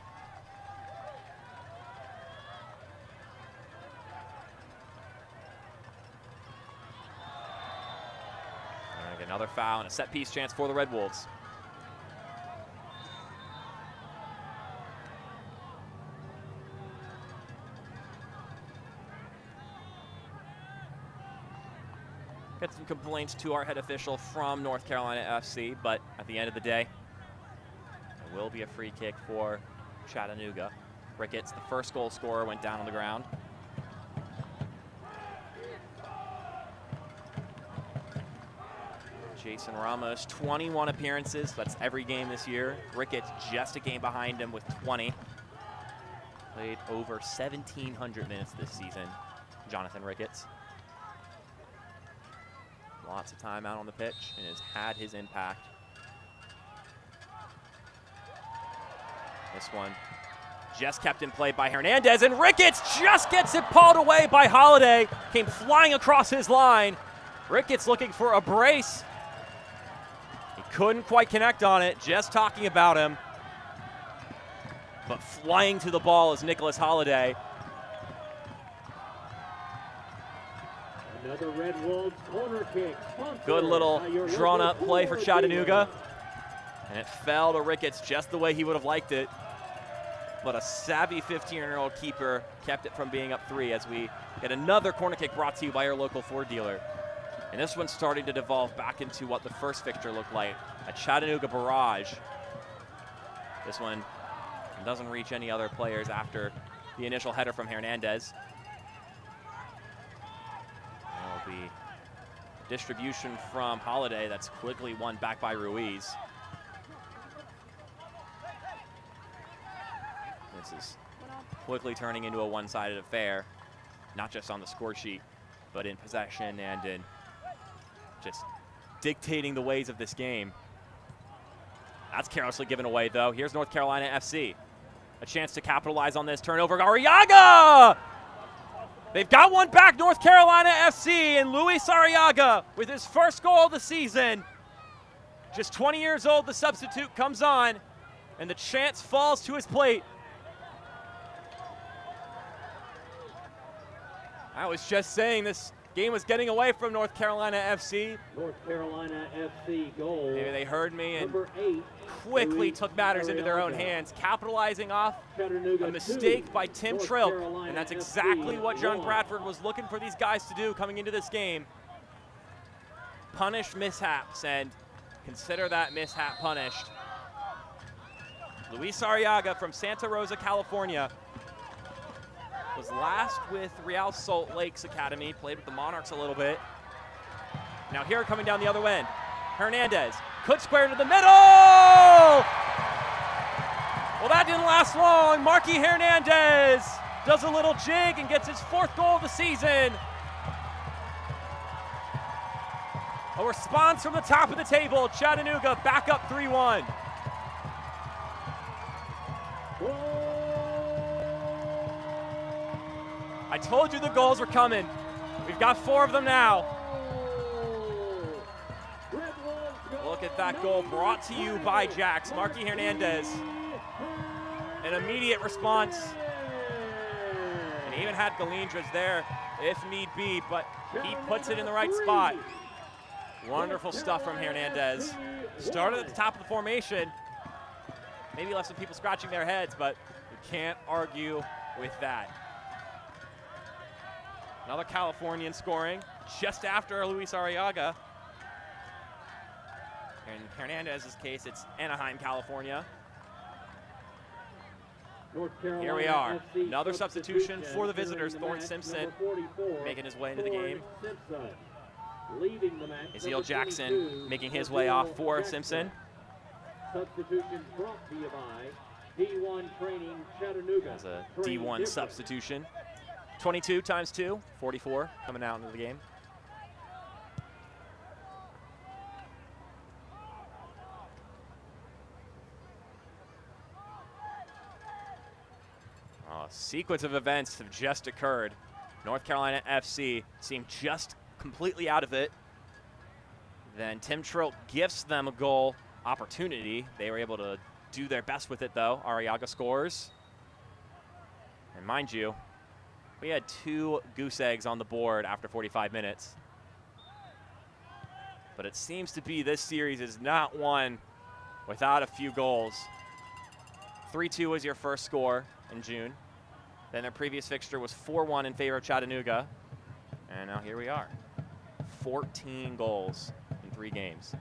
And another foul and a set piece chance for the Red Wolves. Get some complaints to our head official from North Carolina FC, but at the end of the day, it will be a free kick for Chattanooga. Ricketts, the first goal scorer, went down on the ground. Jason Ramos, 21 appearances. That's every game this year. Ricketts just a game behind him with 20. Played over 1,700 minutes this season, Jonathan Ricketts. Lots of time out on the pitch and has had his impact. This one just kept in play by Hernandez, and Ricketts just gets it pawed away by Holiday. Came flying across his line. Ricketts looking for a brace. He couldn't quite connect on it, just talking about him. But flying to the ball is Nicholas Holiday. Another Red Wolves corner kick. Good little drawn-up play for Chattanooga. And it fell to Ricketts just the way he would have liked it. But a savvy 15-year-old keeper kept it from being up 3 as we get another corner kick brought to you by our local Ford dealer. And this one's starting to devolve back into what the first fixture looked like, a Chattanooga barrage. This one doesn't reach any other players after the initial header from Hernandez. That'll be distribution from Holiday that's quickly won back by Ruiz. This is quickly turning into a one-sided affair, not just on the score sheet, but in possession and in just dictating the ways of this game. That's carelessly given away, though. Here's North Carolina FC. A chance to capitalize on this turnover. Arriaga! They've got one back, North Carolina FC, and Luis Arriaga with his first goal of the season. Just 20 years old, the substitute comes on, and the chance falls to his plate. I was just saying this game was getting away from North Carolina FC. North Carolina FC goal. Maybe they heard me and Number 8, quickly took matters into their own Arriaga. hands, capitalizing off Chattanooga a mistake 2, by Tim North Trilk. Carolina And that's FC exactly what John 1. Bradford was looking for these guys to do coming into this game. Punish mishaps and consider that mishap punished. Luis Arriaga from Santa Rosa, California, was last with Real Salt Lakes Academy, played with the Monarchs a little bit. Now here coming down the other end, Hernandez, could square into the middle! Well, that didn't last long. Marky Hernandez does a little jig and gets his 4th goal of the season. A response from the top of the table. Chattanooga back up 3-1. I told you the goals were coming. We've got 4 of them now. Look at that goal brought to you by Jax. Marky Hernandez. An immediate response. And he even had Galindras there if need be, but he puts it in the right spot. Wonderful stuff from Hernandez. Started at the top of the formation. Maybe left some people scratching their heads, but you can't argue with that. Another Californian scoring just after Luis Arriaga. In Hernandez's case, it's Anaheim, California. Here we are. Another substitution for the visitors. Thorne Simpson making his way into the game. leaving the match. Ezeal Jackson making his way off for Simpson. Substitution brought to you by D1 Training Chattanooga. As a D1 substitution. 22 times 2, 44 coming out into the game. A sequence of events have just occurred. North Carolina FC seemed just completely out of it. Then Tim Trilt gifts them a goal opportunity. They were able to do their best with it, though. Arriaga scores. And mind you, we had 2 goose eggs on the board after 45 minutes. But it seems to be this series is not one without a few goals. 3-2 was your first score in June. Then their previous fixture was 4-1 in favor of Chattanooga. And now here we are. 14 goals in 3 games.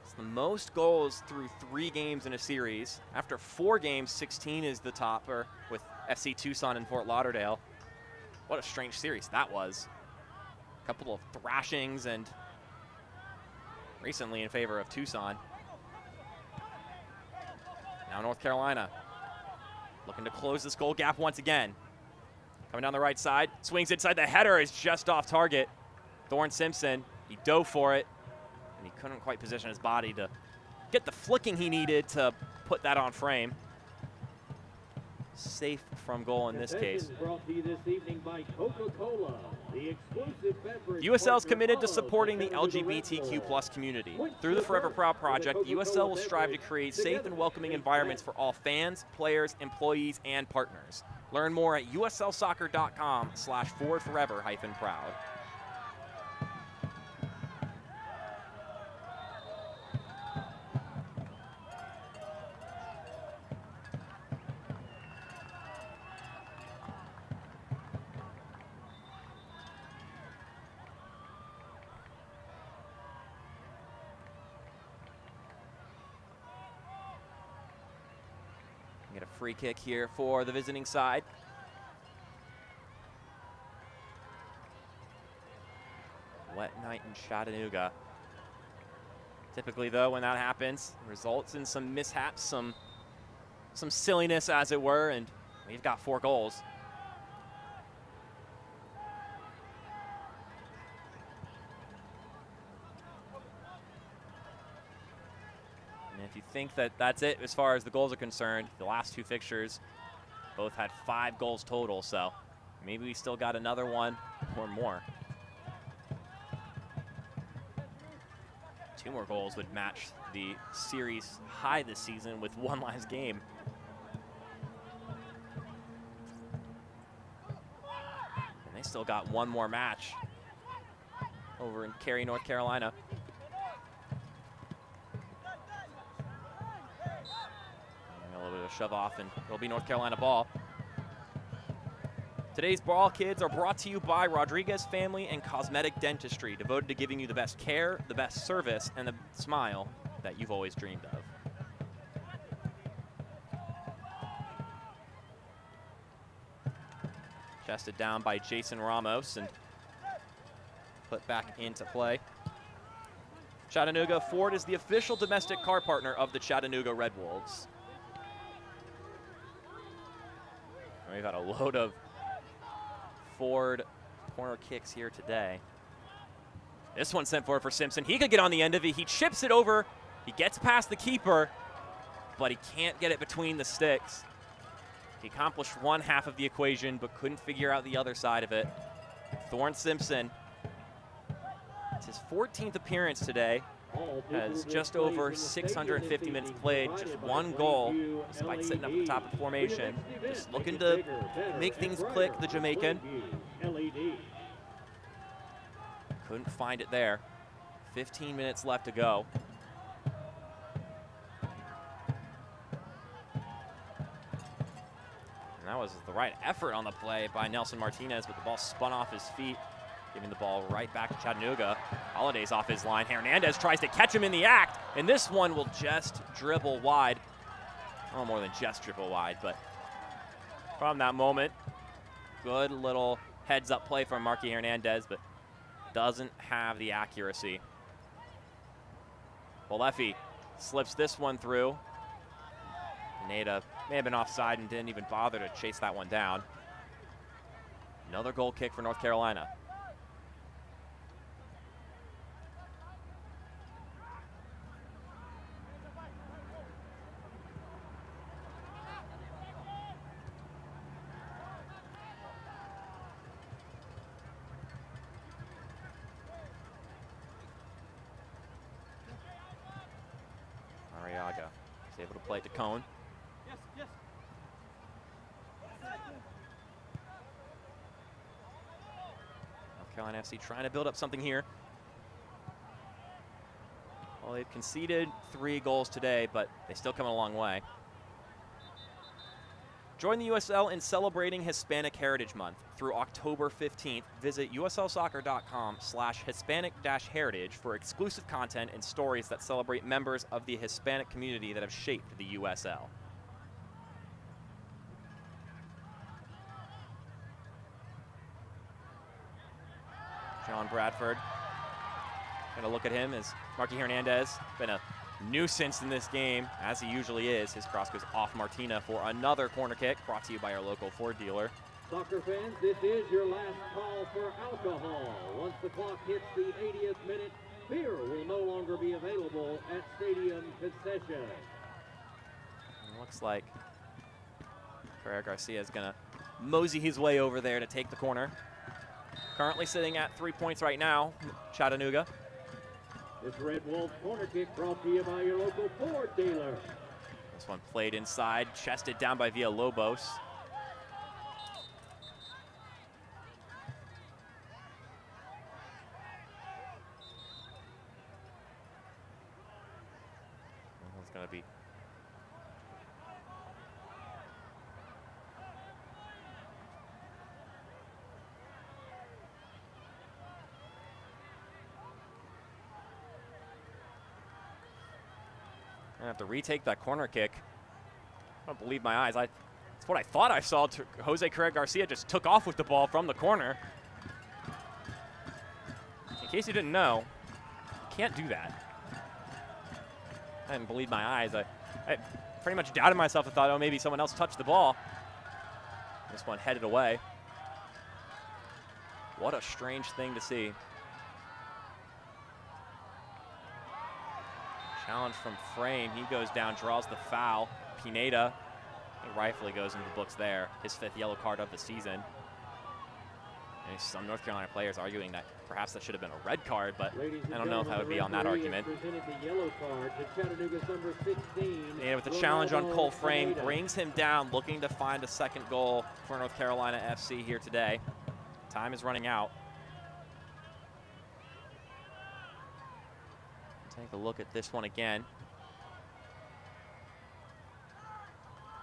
It's the most goals through 3 games in a series. After 4 games, 16 is the topper with FC Tucson and Fort Lauderdale. What a strange series that was. A couple of thrashings and recently in favor of Tucson. Now North Carolina looking to close this goal gap once again. Coming down the right side, swings inside, the header is just off target. Thorne Simpson, he dove for it, and he couldn't quite position his body to get the flicking he needed to put that on frame. Safe from goal in this case. Brought to you this evening by Coca-Cola, the exclusive beverage. USL is committed to supporting the LGBTQ+ community. Through the Forever Proud project, USL will strive to create safe and welcoming environments for all fans, players, employees, and partners. Learn more at uslsoccer.com/forwardforever-proud. Get a free kick here for the visiting side. Wet night in Chattanooga. Typically, though, when that happens, it results in some mishaps, some silliness, as it were, and we've got 4 goals. And if you think that that's it as far as the goals are concerned, the last 2 fixtures both had 5 goals total, so maybe we still got another one or more. 2 more goals would match the series high this season with 1 last game. And they still got 1 more match over in Cary, North Carolina. A little bit of a shove off, and it'll be North Carolina ball. Today's Ball Kids are brought to you by Rodriguez Family and Cosmetic Dentistry, devoted to giving you the best care, the best service, and the smile that you've always dreamed of. Chested down by Jason Ramos and put back into play. Chattanooga Ford is the official domestic car partner of the Chattanooga Red Wolves. We've had a load of Ford corner kicks here today. This one sent forward for Simpson. He could get on the end of it. He chips it over. He gets past the keeper, but he can't get it between the sticks. He accomplished 1 half of the equation, but couldn't figure out the other side of it. Thorne Simpson, it's his 14th appearance today. Has just over 650 minutes played, just 1 goal, despite sitting up at the top of the formation. Just looking to make things click, the Jamaican. Couldn't find it there. 15 minutes left to go. And that was the right effort on the play by Nelson Martinez, but the ball spun off his feet. Giving the ball right back to Chattanooga. Holiday's off his line. Hernandez tries to catch him in the act, and this one will just dribble wide. Oh, more than just dribble wide, but from that moment, good little heads-up play from Marky Hernandez, but doesn't have the accuracy. Bolefi slips this one through. Pineda may have been offside and didn't even bother to chase that one down. Another goal kick for North Carolina. Arriaga is able to play it to Cone. North Carolina FC trying to build up something here. Well, they've conceded 3 goals today, but they still come a long way. Join the USL in celebrating Hispanic Heritage Month. Through October 15th, visit uslsoccer.com/Hispanic-heritage for exclusive content and stories that celebrate members of the Hispanic community that have shaped the USL. John Bradford. Gonna look at him as Marky Hernandez, been a nuisance in this game, as he usually is. His cross goes off Martina for another corner kick, brought to you by our local Ford dealer. Soccer fans, this is your last call for alcohol. Once the clock hits the 80th minute, beer will no longer be available at stadium concession. It looks like Carrera Garcia is gonna mosey his way over there to take the corner. Currently sitting at 3 points right now, Chattanooga. This Red Wolves corner kick brought to you by your local Ford dealer. This one played inside, chested down by Villalobos. It's going to be I have to retake that corner kick. I don't believe my eyes. That's what I thought I saw. Jose Carrera Garcia just took off with the ball from the corner. In case you didn't know, you can't do that. I didn't believe my eyes. I pretty much doubted myself and thought, oh, maybe someone else touched the ball. This one headed away. What a strange thing to see. Challenge from Frame. He goes down, draws the foul. Pineda, he rightfully goes into the books there. His 5th yellow card of the season. And some North Carolina players arguing that perhaps that should have been a red card, but I don't know if I would be on that argument. And with the challenge on Cole Frame, brings him down, looking to find a second goal for North Carolina FC here today. Time is running out. Take a look at this one again.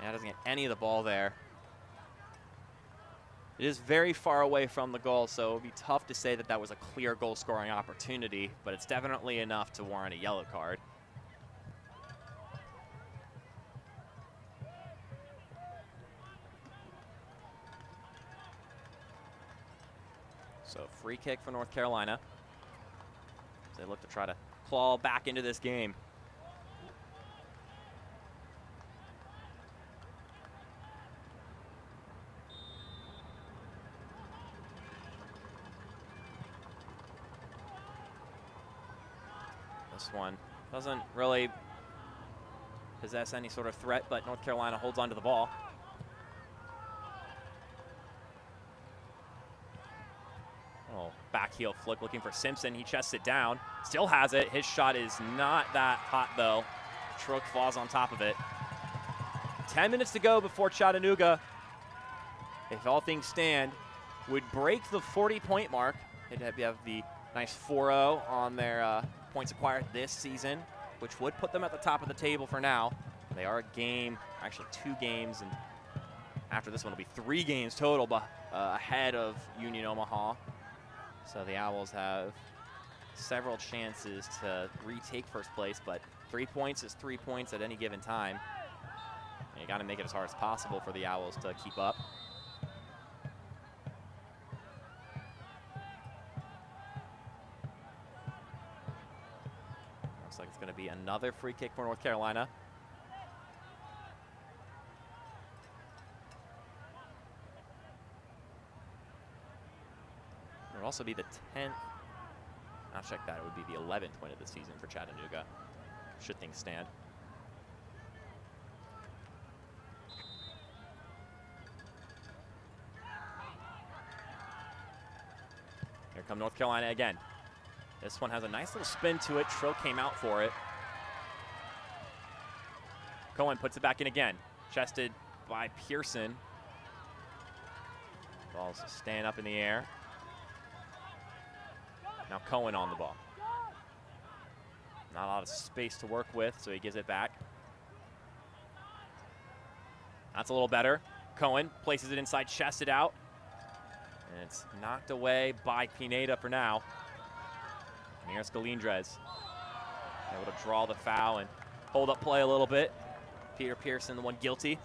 Yeah, doesn't get any of the ball there. It is very far away from the goal, so it would be tough to say that that was a clear goal-scoring opportunity, but it's definitely enough to warrant a yellow card. So free kick for North Carolina. They look to try to claw back into this game. This one doesn't really possess any sort of threat, but North Carolina holds onto the ball. Oh, back heel flick looking for Simpson. He chests it down. Still has it. His shot is not that hot, though. Trook falls on top of it. 10 minutes to go before Chattanooga, if all things stand, would break the 40-point mark. They'd have the nice 4-0 on their points acquired this season, which would put them at the top of the table for now. They are a game, actually 2 games, and after this one will be 3 games total ahead of Union Omaha. So the Owls have several chances to retake first place, but 3 points is 3 points at any given time. And you got to make it as hard as possible for the Owls to keep up. Looks like it's going to be another free kick for North Carolina. It would also be the 10th. I'll check that. It would be the 11th win of the season for Chattanooga, should things stand. Here come North Carolina again. This one has a nice little spin to it. Trill came out for it. Cohen puts it back in again. Chested by Pearson. Ball's staying up in the air. Now Cohen on the ball. Not a lot of space to work with, so he gives it back. That's a little better. Cohen places it inside, chested out. And it's knocked away by Pineda for now. And here's Galindrez. Able to draw the foul and hold up play a little bit. Peter Pearson, the one guilty.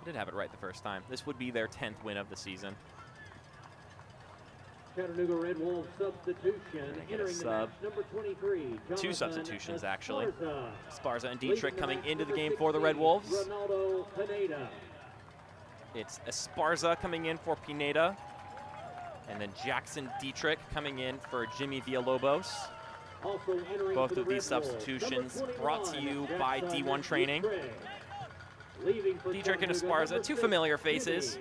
Did have it right the first time. This would be their 10th win of the season. Chattanooga Red Wolves substitution entering the match, number 23. Two substitutions, actually. Esparza. Esparza and Dietrich coming into the game for the Red Wolves. Ronaldo Pineda. It's Esparza coming in for Pineda. And then Jackson Dietrich coming in for Jimmy Villalobos. Also entering Both for of the these Red Wolves, substitutions number 21, brought to you by Jackson D1 Training. Dietrich and Esparza, two familiar faces.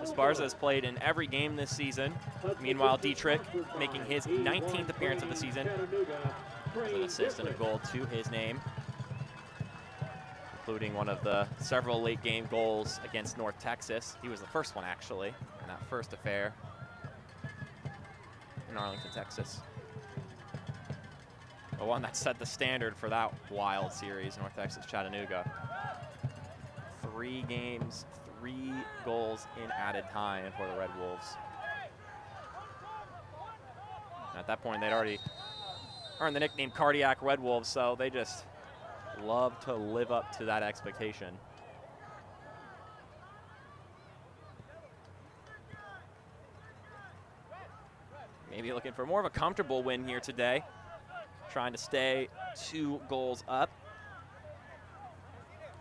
Esparza has played in every game this season. Meanwhile, Dietrich making his 19th appearance of the season. With an assist and a goal to his name, including one of the several late game goals against North Texas. He was the first one, actually, in that first affair in Arlington, Texas. The one that set the standard for that wild series, North Texas Chattanooga. 3 games, 3 goals in added time for the Red Wolves. At that point, they'd already earned the nickname Cardiac Red Wolves, so they just love to live up to that expectation. Maybe looking for more of a comfortable win here today, trying to stay 2 goals up.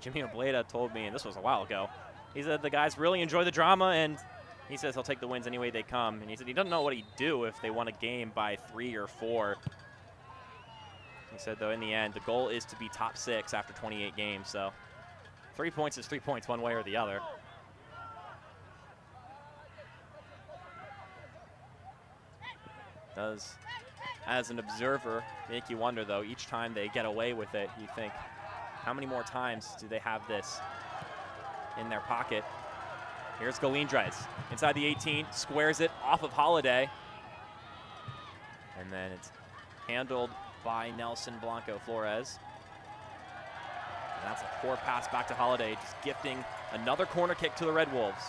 Jimmy Obleda told me, and this was a while ago, he said the guys really enjoy the drama, and he says he'll take the wins any way they come. And he said he doesn't know what he'd do if they won a game by 3 or 4. He said, though, in the end, the goal is to be top 6 after 28 games. So 3 points is 3 points one way or the other. Does, as an observer, make you wonder, though, each time they get away with it, you think, how many more times do they have this in their pocket? Here's Galindrez inside the 18, squares it off of Holiday. And then it's handled by Nelson Blanco Flores. And that's a poor pass back to Holiday, just gifting another corner kick to the Red Wolves.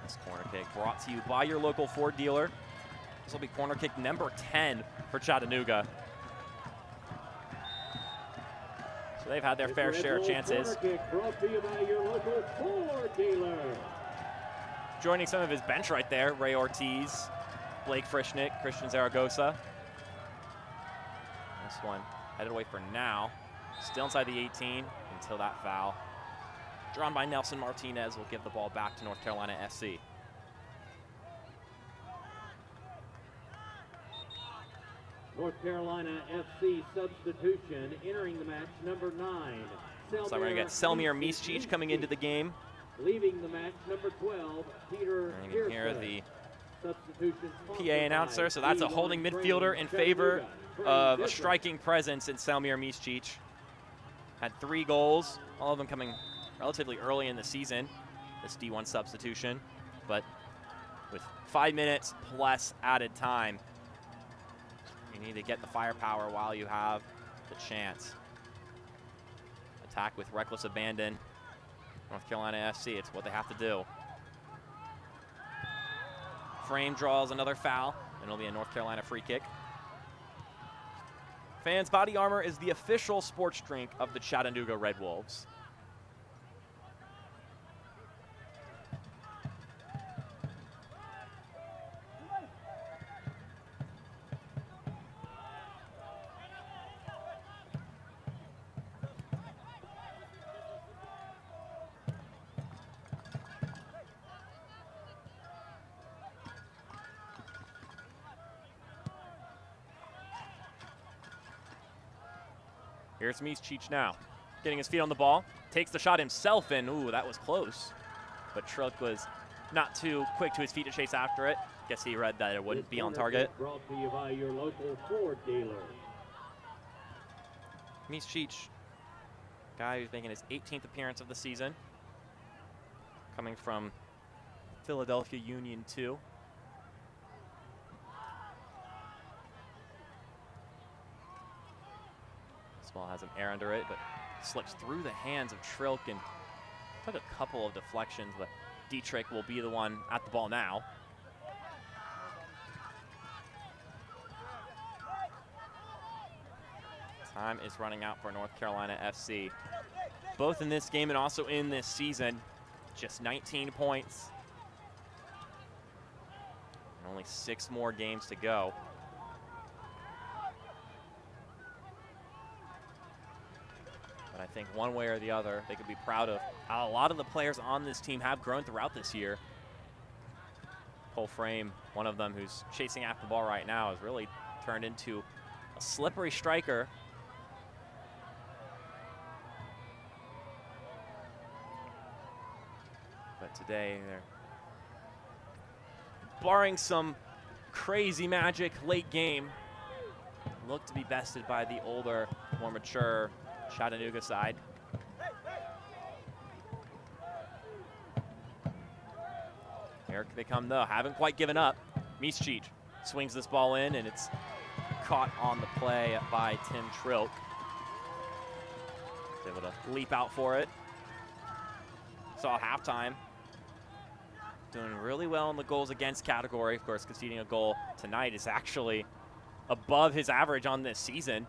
This corner kick brought to you by your local Ford dealer. This will be corner kick number 10 for Chattanooga. So they've had their fair share of chances. Brought to you by your local Ford dealer. Joining some of his bench right there, Ray Ortiz, Blake Frischnick, Christian Zaragoza. This one headed away for now. Still inside the 18 until that foul. Drawn by Nelson Martinez will give the ball back to North Carolina SC. North Carolina FC substitution entering the match, number 9. So we're going to get Selmir Miscic coming into the game. Leaving the match, number 12, Peter And you can hear the substitution PA announcer. So that's a holding midfielder in favor of a striking presence in Selmir Miscic. Had 3 goals, all of them coming relatively early in the season, this D1 substitution. But with 5 minutes plus added time, you need to get the firepower while you have the chance. Attack with reckless abandon. North Carolina FC, it's what they have to do. Frame draws another foul, and it'll be a North Carolina free kick. Fans Body Armor is the official sports drink of the Chattanooga Red Wolves. Here's Mischich now, getting his feet on the ball. Takes the shot himself, and ooh, that was close. But Trilk was not too quick to his feet to chase after it. Guess he read that it wouldn't be on target. Brought to you by your local Ford dealer. Mischich, guy who's making his 18th appearance of the season, coming from Philadelphia Union 2. Ball has an air under it, but slips through the hands of Trilk and took a couple of deflections, but Dietrich will be the one at the ball now. Time is running out for North Carolina FC. Both in this game and also in this season, just 19 points. And only 6 more games to go. But I think one way or the other, they could be proud of how a lot of the players on this team have grown throughout this year. Cole Frame, one of them who's chasing after the ball right now, has really turned into a slippery striker. But today, they're barring some crazy magic late game, look to be bested by the older, more mature Chattanooga side. Here they come though, haven't quite given up. Mischich swings this ball in, and it's caught on the play by Tim Trilk. He's able to leap out for it. Saw at halftime. Doing really well in the goals against category. Of course, conceding a goal tonight is actually above his average on this season.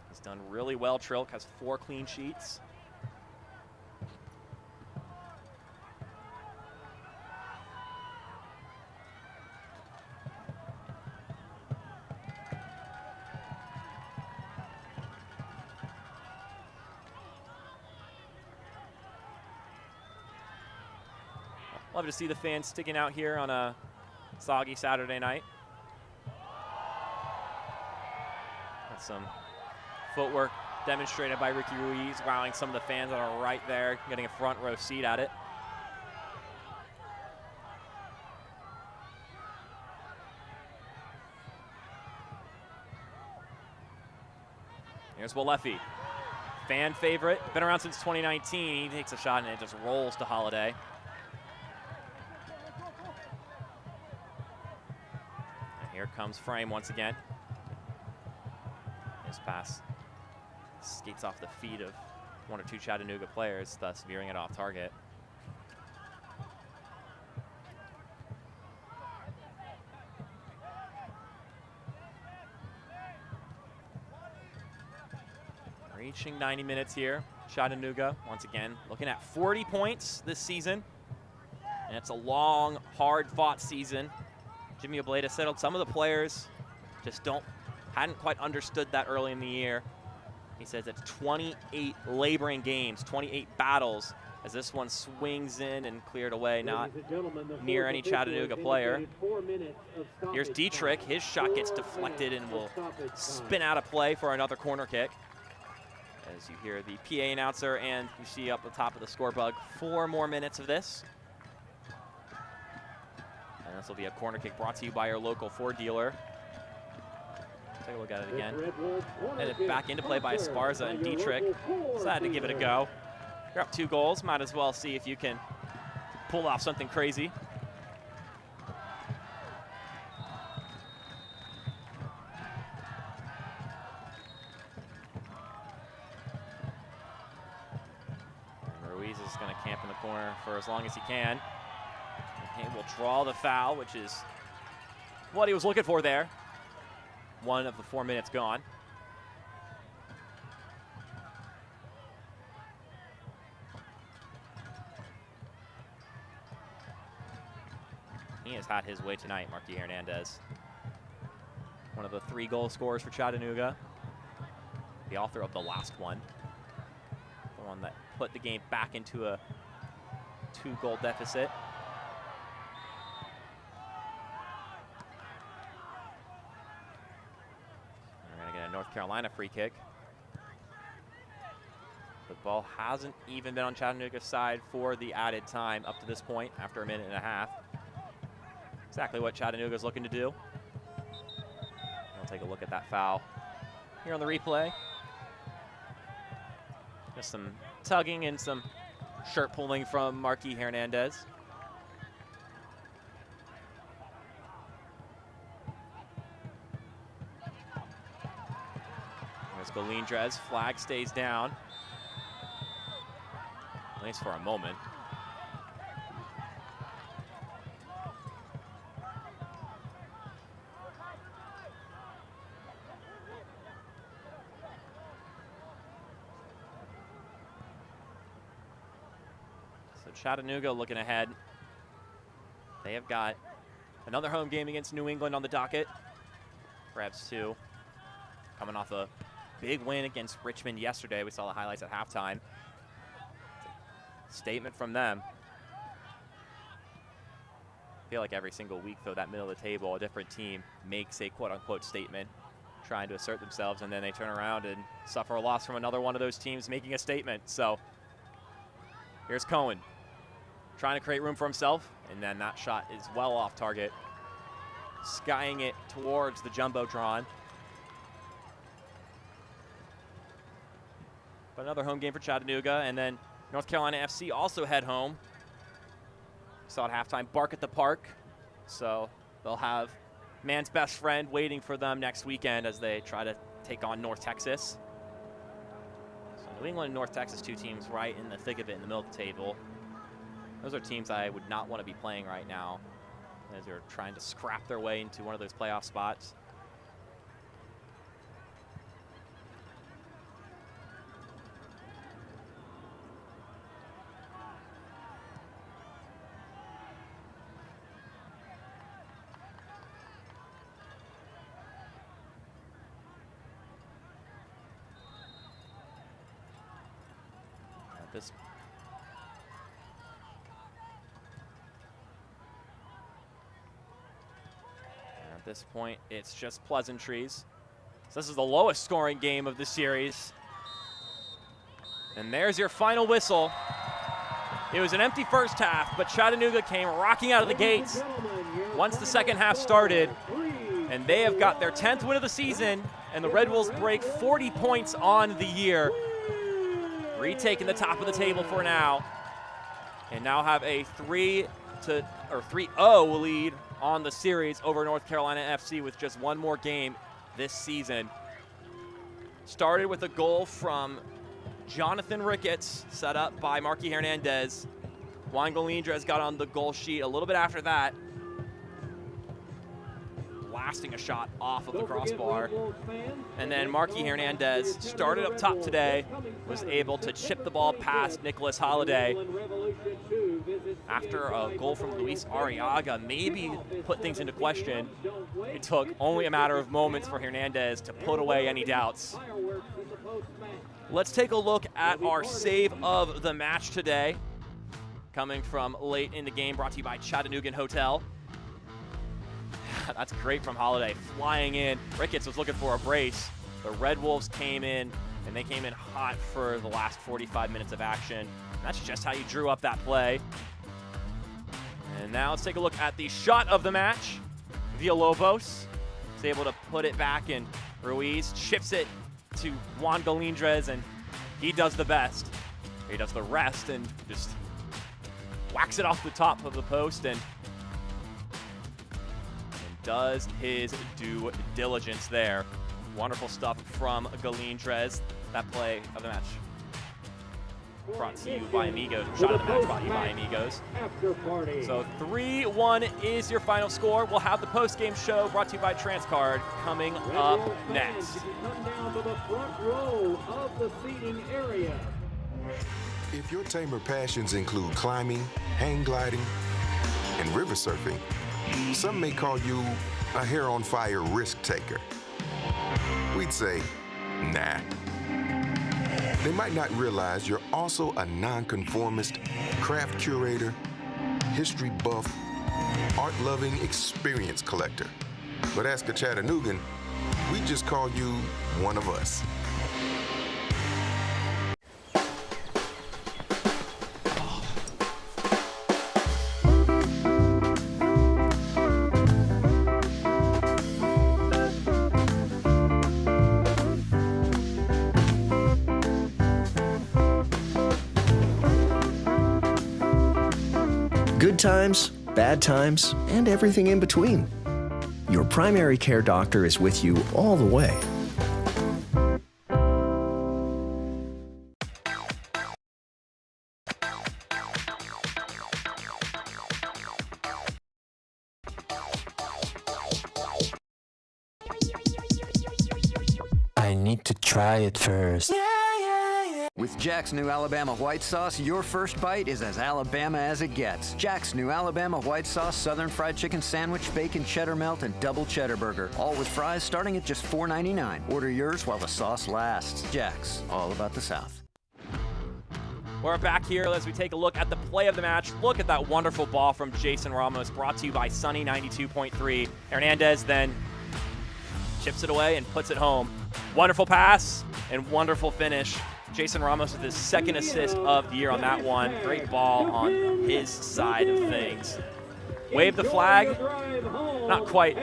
He's done really well. Trilk has 4 clean sheets. Love to see the fans sticking out here on a soggy Saturday night. That's some footwork demonstrated by Ricky Ruiz, wowing some of the fans that are right there, getting a front row seat at it. Here's Walefi, fan favorite, been around since 2019. He takes a shot and it just rolls to Holiday. And here comes Frame once again. His pass skates off the feet of 1 or 2 Chattanooga players, thus veering it off target. Reaching 90 minutes here. Chattanooga, once again, looking at 40 points this season. And it's a long, hard-fought season. Jimmy Obleda settled some of the players, just hadn't quite understood that early in the year. He says it's 28 laboring games, 28 battles, as this one swings in and cleared away, not near any Chattanooga player. Here's Dietrich. His shot gets deflected and will spin out of play for another corner kick. As you hear the PA announcer and you see up the top of the score bug, 4 more minutes of this. And this will be a corner kick brought to you by your local Ford dealer. take a look at it again. Headed back into play by Esparza and Dietrich. Decided to give it a go. You're up 2 goals. Might as well see if you can pull off something crazy. Ruiz is going to camp in the corner for as long as he can. He will draw the foul, which is what he was looking for there. 1 of the 4 minutes gone. He has had his way tonight, Marquis Hernandez. One of the 3 goal scorers for Chattanooga. The author of the last one. The one that put the game back into a 2-goal deficit. We're going to get a North Carolina free kick. The ball hasn't even been on Chattanooga's side for the added time up to this point after a minute and a half. Exactly what Chattanooga's looking to do. We'll take a look at that foul here on the replay. Just some tugging and some shirt pulling from Marquis Hernandez. There's Galindrez. Flag stays down, at least for a moment. Chattanooga looking ahead. They have got another home game against New England on the docket. Perhaps 2. Coming off a big win against Richmond yesterday. We saw the highlights at halftime. Statement from them. I feel like every single week, though, that middle of the table, a different team makes a quote-unquote statement, trying to assert themselves, and then they turn around and suffer a loss from another one of those teams making a statement. So here's Cohen, trying to create room for himself, and then that shot is well off target, skying it towards the Jumbotron. But another home game for Chattanooga, and then North Carolina FC also head home. Saw at halftime, bark at the park. So they'll have man's best friend waiting for them next weekend as they try to take on North Texas. So New England and North Texas, 2 teams right in the thick of it in the middle of the table. Those are teams I would not want to be playing right now as they're trying to scrap their way into one of those playoff spots. At this point, it's just pleasantries. So this is the lowest scoring game of the series. And there's your final whistle. It was an empty first half, but Chattanooga came rocking out of the gates once the second half started. And they have got their 10th win of the season, and the Red Wolves break 40 points on the year, retaking the top of the table for now, and now have a 3-0 lead on the series over North Carolina FC with just 1 more game this season. Started with a goal from Jonathan Ricketts, set up by Marquis Hernandez. Juan Galindrez got on the goal sheet a little bit after that, blasting a shot off of the crossbar. And then Marquis Hernandez started up top today, was able to chip the ball past Nicholas Holiday after a goal from Luis Arriaga maybe put things into question. It took only a matter of moments for Hernandez to put away any doubts. Let's take a look at our save of the match today, coming from late in the game, brought to you by Chattanooga Hotel. That's great from Holiday, flying in. Ricketts was looking for a brace. The Red Wolves came in, and they came in hot for the last 45 minutes of action. That's just how you drew up that play. And now let's take a look at the shot of the match. Villalobos is able to put it back and Ruiz chips it to Juan Galindrez, and he does the best. He does the rest and just whacks it off the top of the post and does his due diligence there. Wonderful stuff from Galindrez. That play of the match brought to you by Amigos. Shot of the match brought to you by Amigos. So 3-1 is your final score. We'll have the post-game show brought to you by Transcard coming up next. Come down to the front row of the seating area. If your tamer passions include climbing, hang gliding, and river surfing, some may call you a hair-on-fire risk taker. We'd say, nah. They might not realize you're also a nonconformist, craft curator, history buff, art-loving experience collector. But ask a Chattanoogan, we just call you one of us. Good times, bad times, and everything in between. Your primary care doctor is with you all the way. I need to try it first. With Jack's new Alabama white sauce, your first bite is as Alabama as it gets. Jack's new Alabama white sauce, Southern fried chicken sandwich, bacon cheddar melt, and double cheddar burger. All with fries starting at just $4.99. Order yours while the sauce lasts. Jack's, all about the South. We're back here as we take a look at the play of the match. Look at that wonderful ball from Jason Ramos, brought to you by Sunny 92.3. Hernandez then chips it away and puts it home. Wonderful pass and wonderful finish. Jason Ramos with his second assist of the year on that one. Great ball on his side of things. Wave the flag. Not quite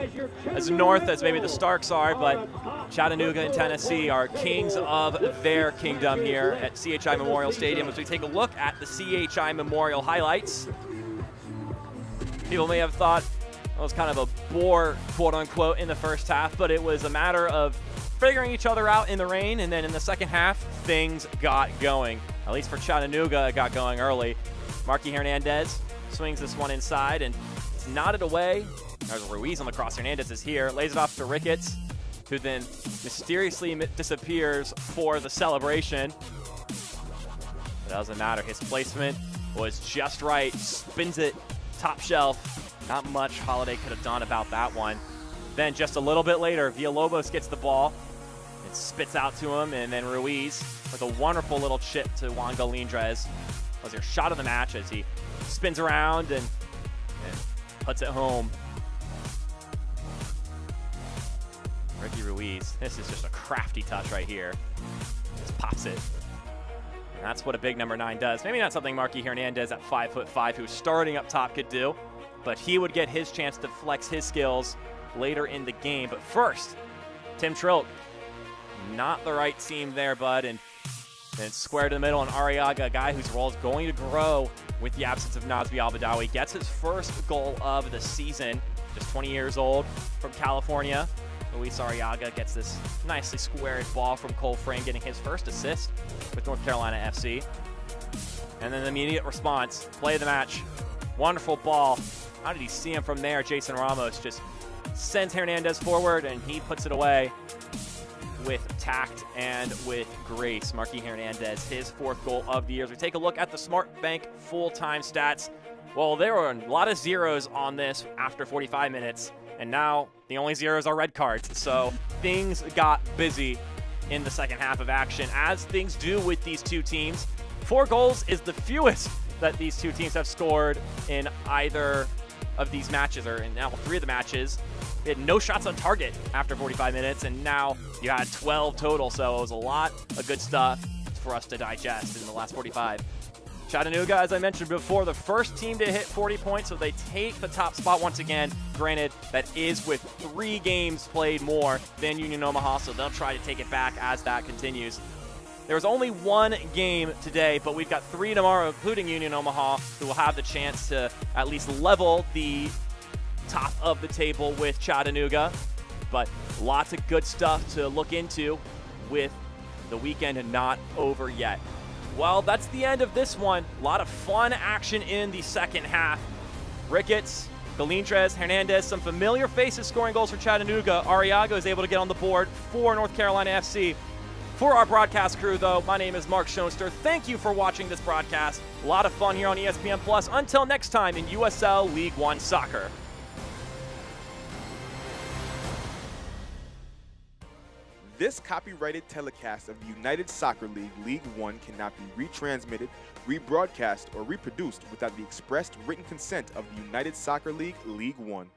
as north as maybe the Starks are, but Chattanooga and Tennessee are kings of their kingdom here at CHI Memorial Stadium. As we take a look at the CHI Memorial highlights, people may have thought it was kind of a bore, quote unquote, in the first half, but it was a matter of figuring each other out in the rain, and then in the second half, things got going. At least for Chattanooga, it got going early. Marky Hernandez swings this one inside, and it's knotted away. There's Ruiz on the cross. Hernandez is here, lays it off to Ricketts, who then mysteriously disappears for the celebration. It doesn't matter. His placement was just right. Spins it top shelf. Not much Holiday could have done about that one. Then just a little bit later, Villalobos gets the ball. It spits out to him, and then Ruiz with a wonderful little chip to Juan Galindrez. Was your shot of the match as he spins around and puts it home. Ricky Ruiz, this is just a crafty touch right here. Just pops it. And that's what a big number 9 does. Maybe not something Marky Hernandez at 5'5", who's starting up top, could do, but he would get his chance to flex his skills later in the game. But first, Tim Trilk, not the right team there, bud, and then square to the middle, and Arriaga, a guy whose role is going to grow with the absence of Nazmi Al-Badawi, gets his first goal of the season, just 20 years old, from California. Luis Arriaga gets this nicely squared ball from Cole Frame, getting his first assist with North Carolina FC. And then the immediate response, play of the match, wonderful ball. How did he see him from there? Jason Ramos just sends Hernandez forward, and he puts it away with tact and with grace. Marky Hernandez, his 4th goal of the year. As we take a look at the Smart Bank full-time stats, well, there were a lot of zeros on this after 45 minutes, and now the only zeros are red cards. So things got busy in the second half of action, as things do with these two teams. 4 goals is the fewest that these two teams have scored in either of these matches, or in now 3 of the matches. They had no shots on target after 45 minutes, and now you had 12 total, so it was a lot of good stuff for us to digest in the last 45. Chattanooga, as I mentioned before, the first team to hit 40 points, so they take the top spot once again. Granted, that is with 3 games played more than Union Omaha, so they'll try to take it back as that continues. There was only 1 game today, but we've got 3 tomorrow, including Union Omaha, who will have the chance to at least level the top of the table with Chattanooga. But lots of good stuff to look into with the weekend not over yet. Well, that's the end of this one. A lot of fun action in the second half. Ricketts, Galindres, Hernandez, some familiar faces scoring goals for Chattanooga. Arriaga is able to get on the board for North Carolina FC. For our broadcast crew, though, my name is Mark Schoenster. Thank you for watching this broadcast. A lot of fun here on ESPN+. Until next time in USL League One Soccer. This copyrighted telecast of the United Soccer League League One cannot be retransmitted, rebroadcast, or reproduced without the expressed written consent of the United Soccer League League One.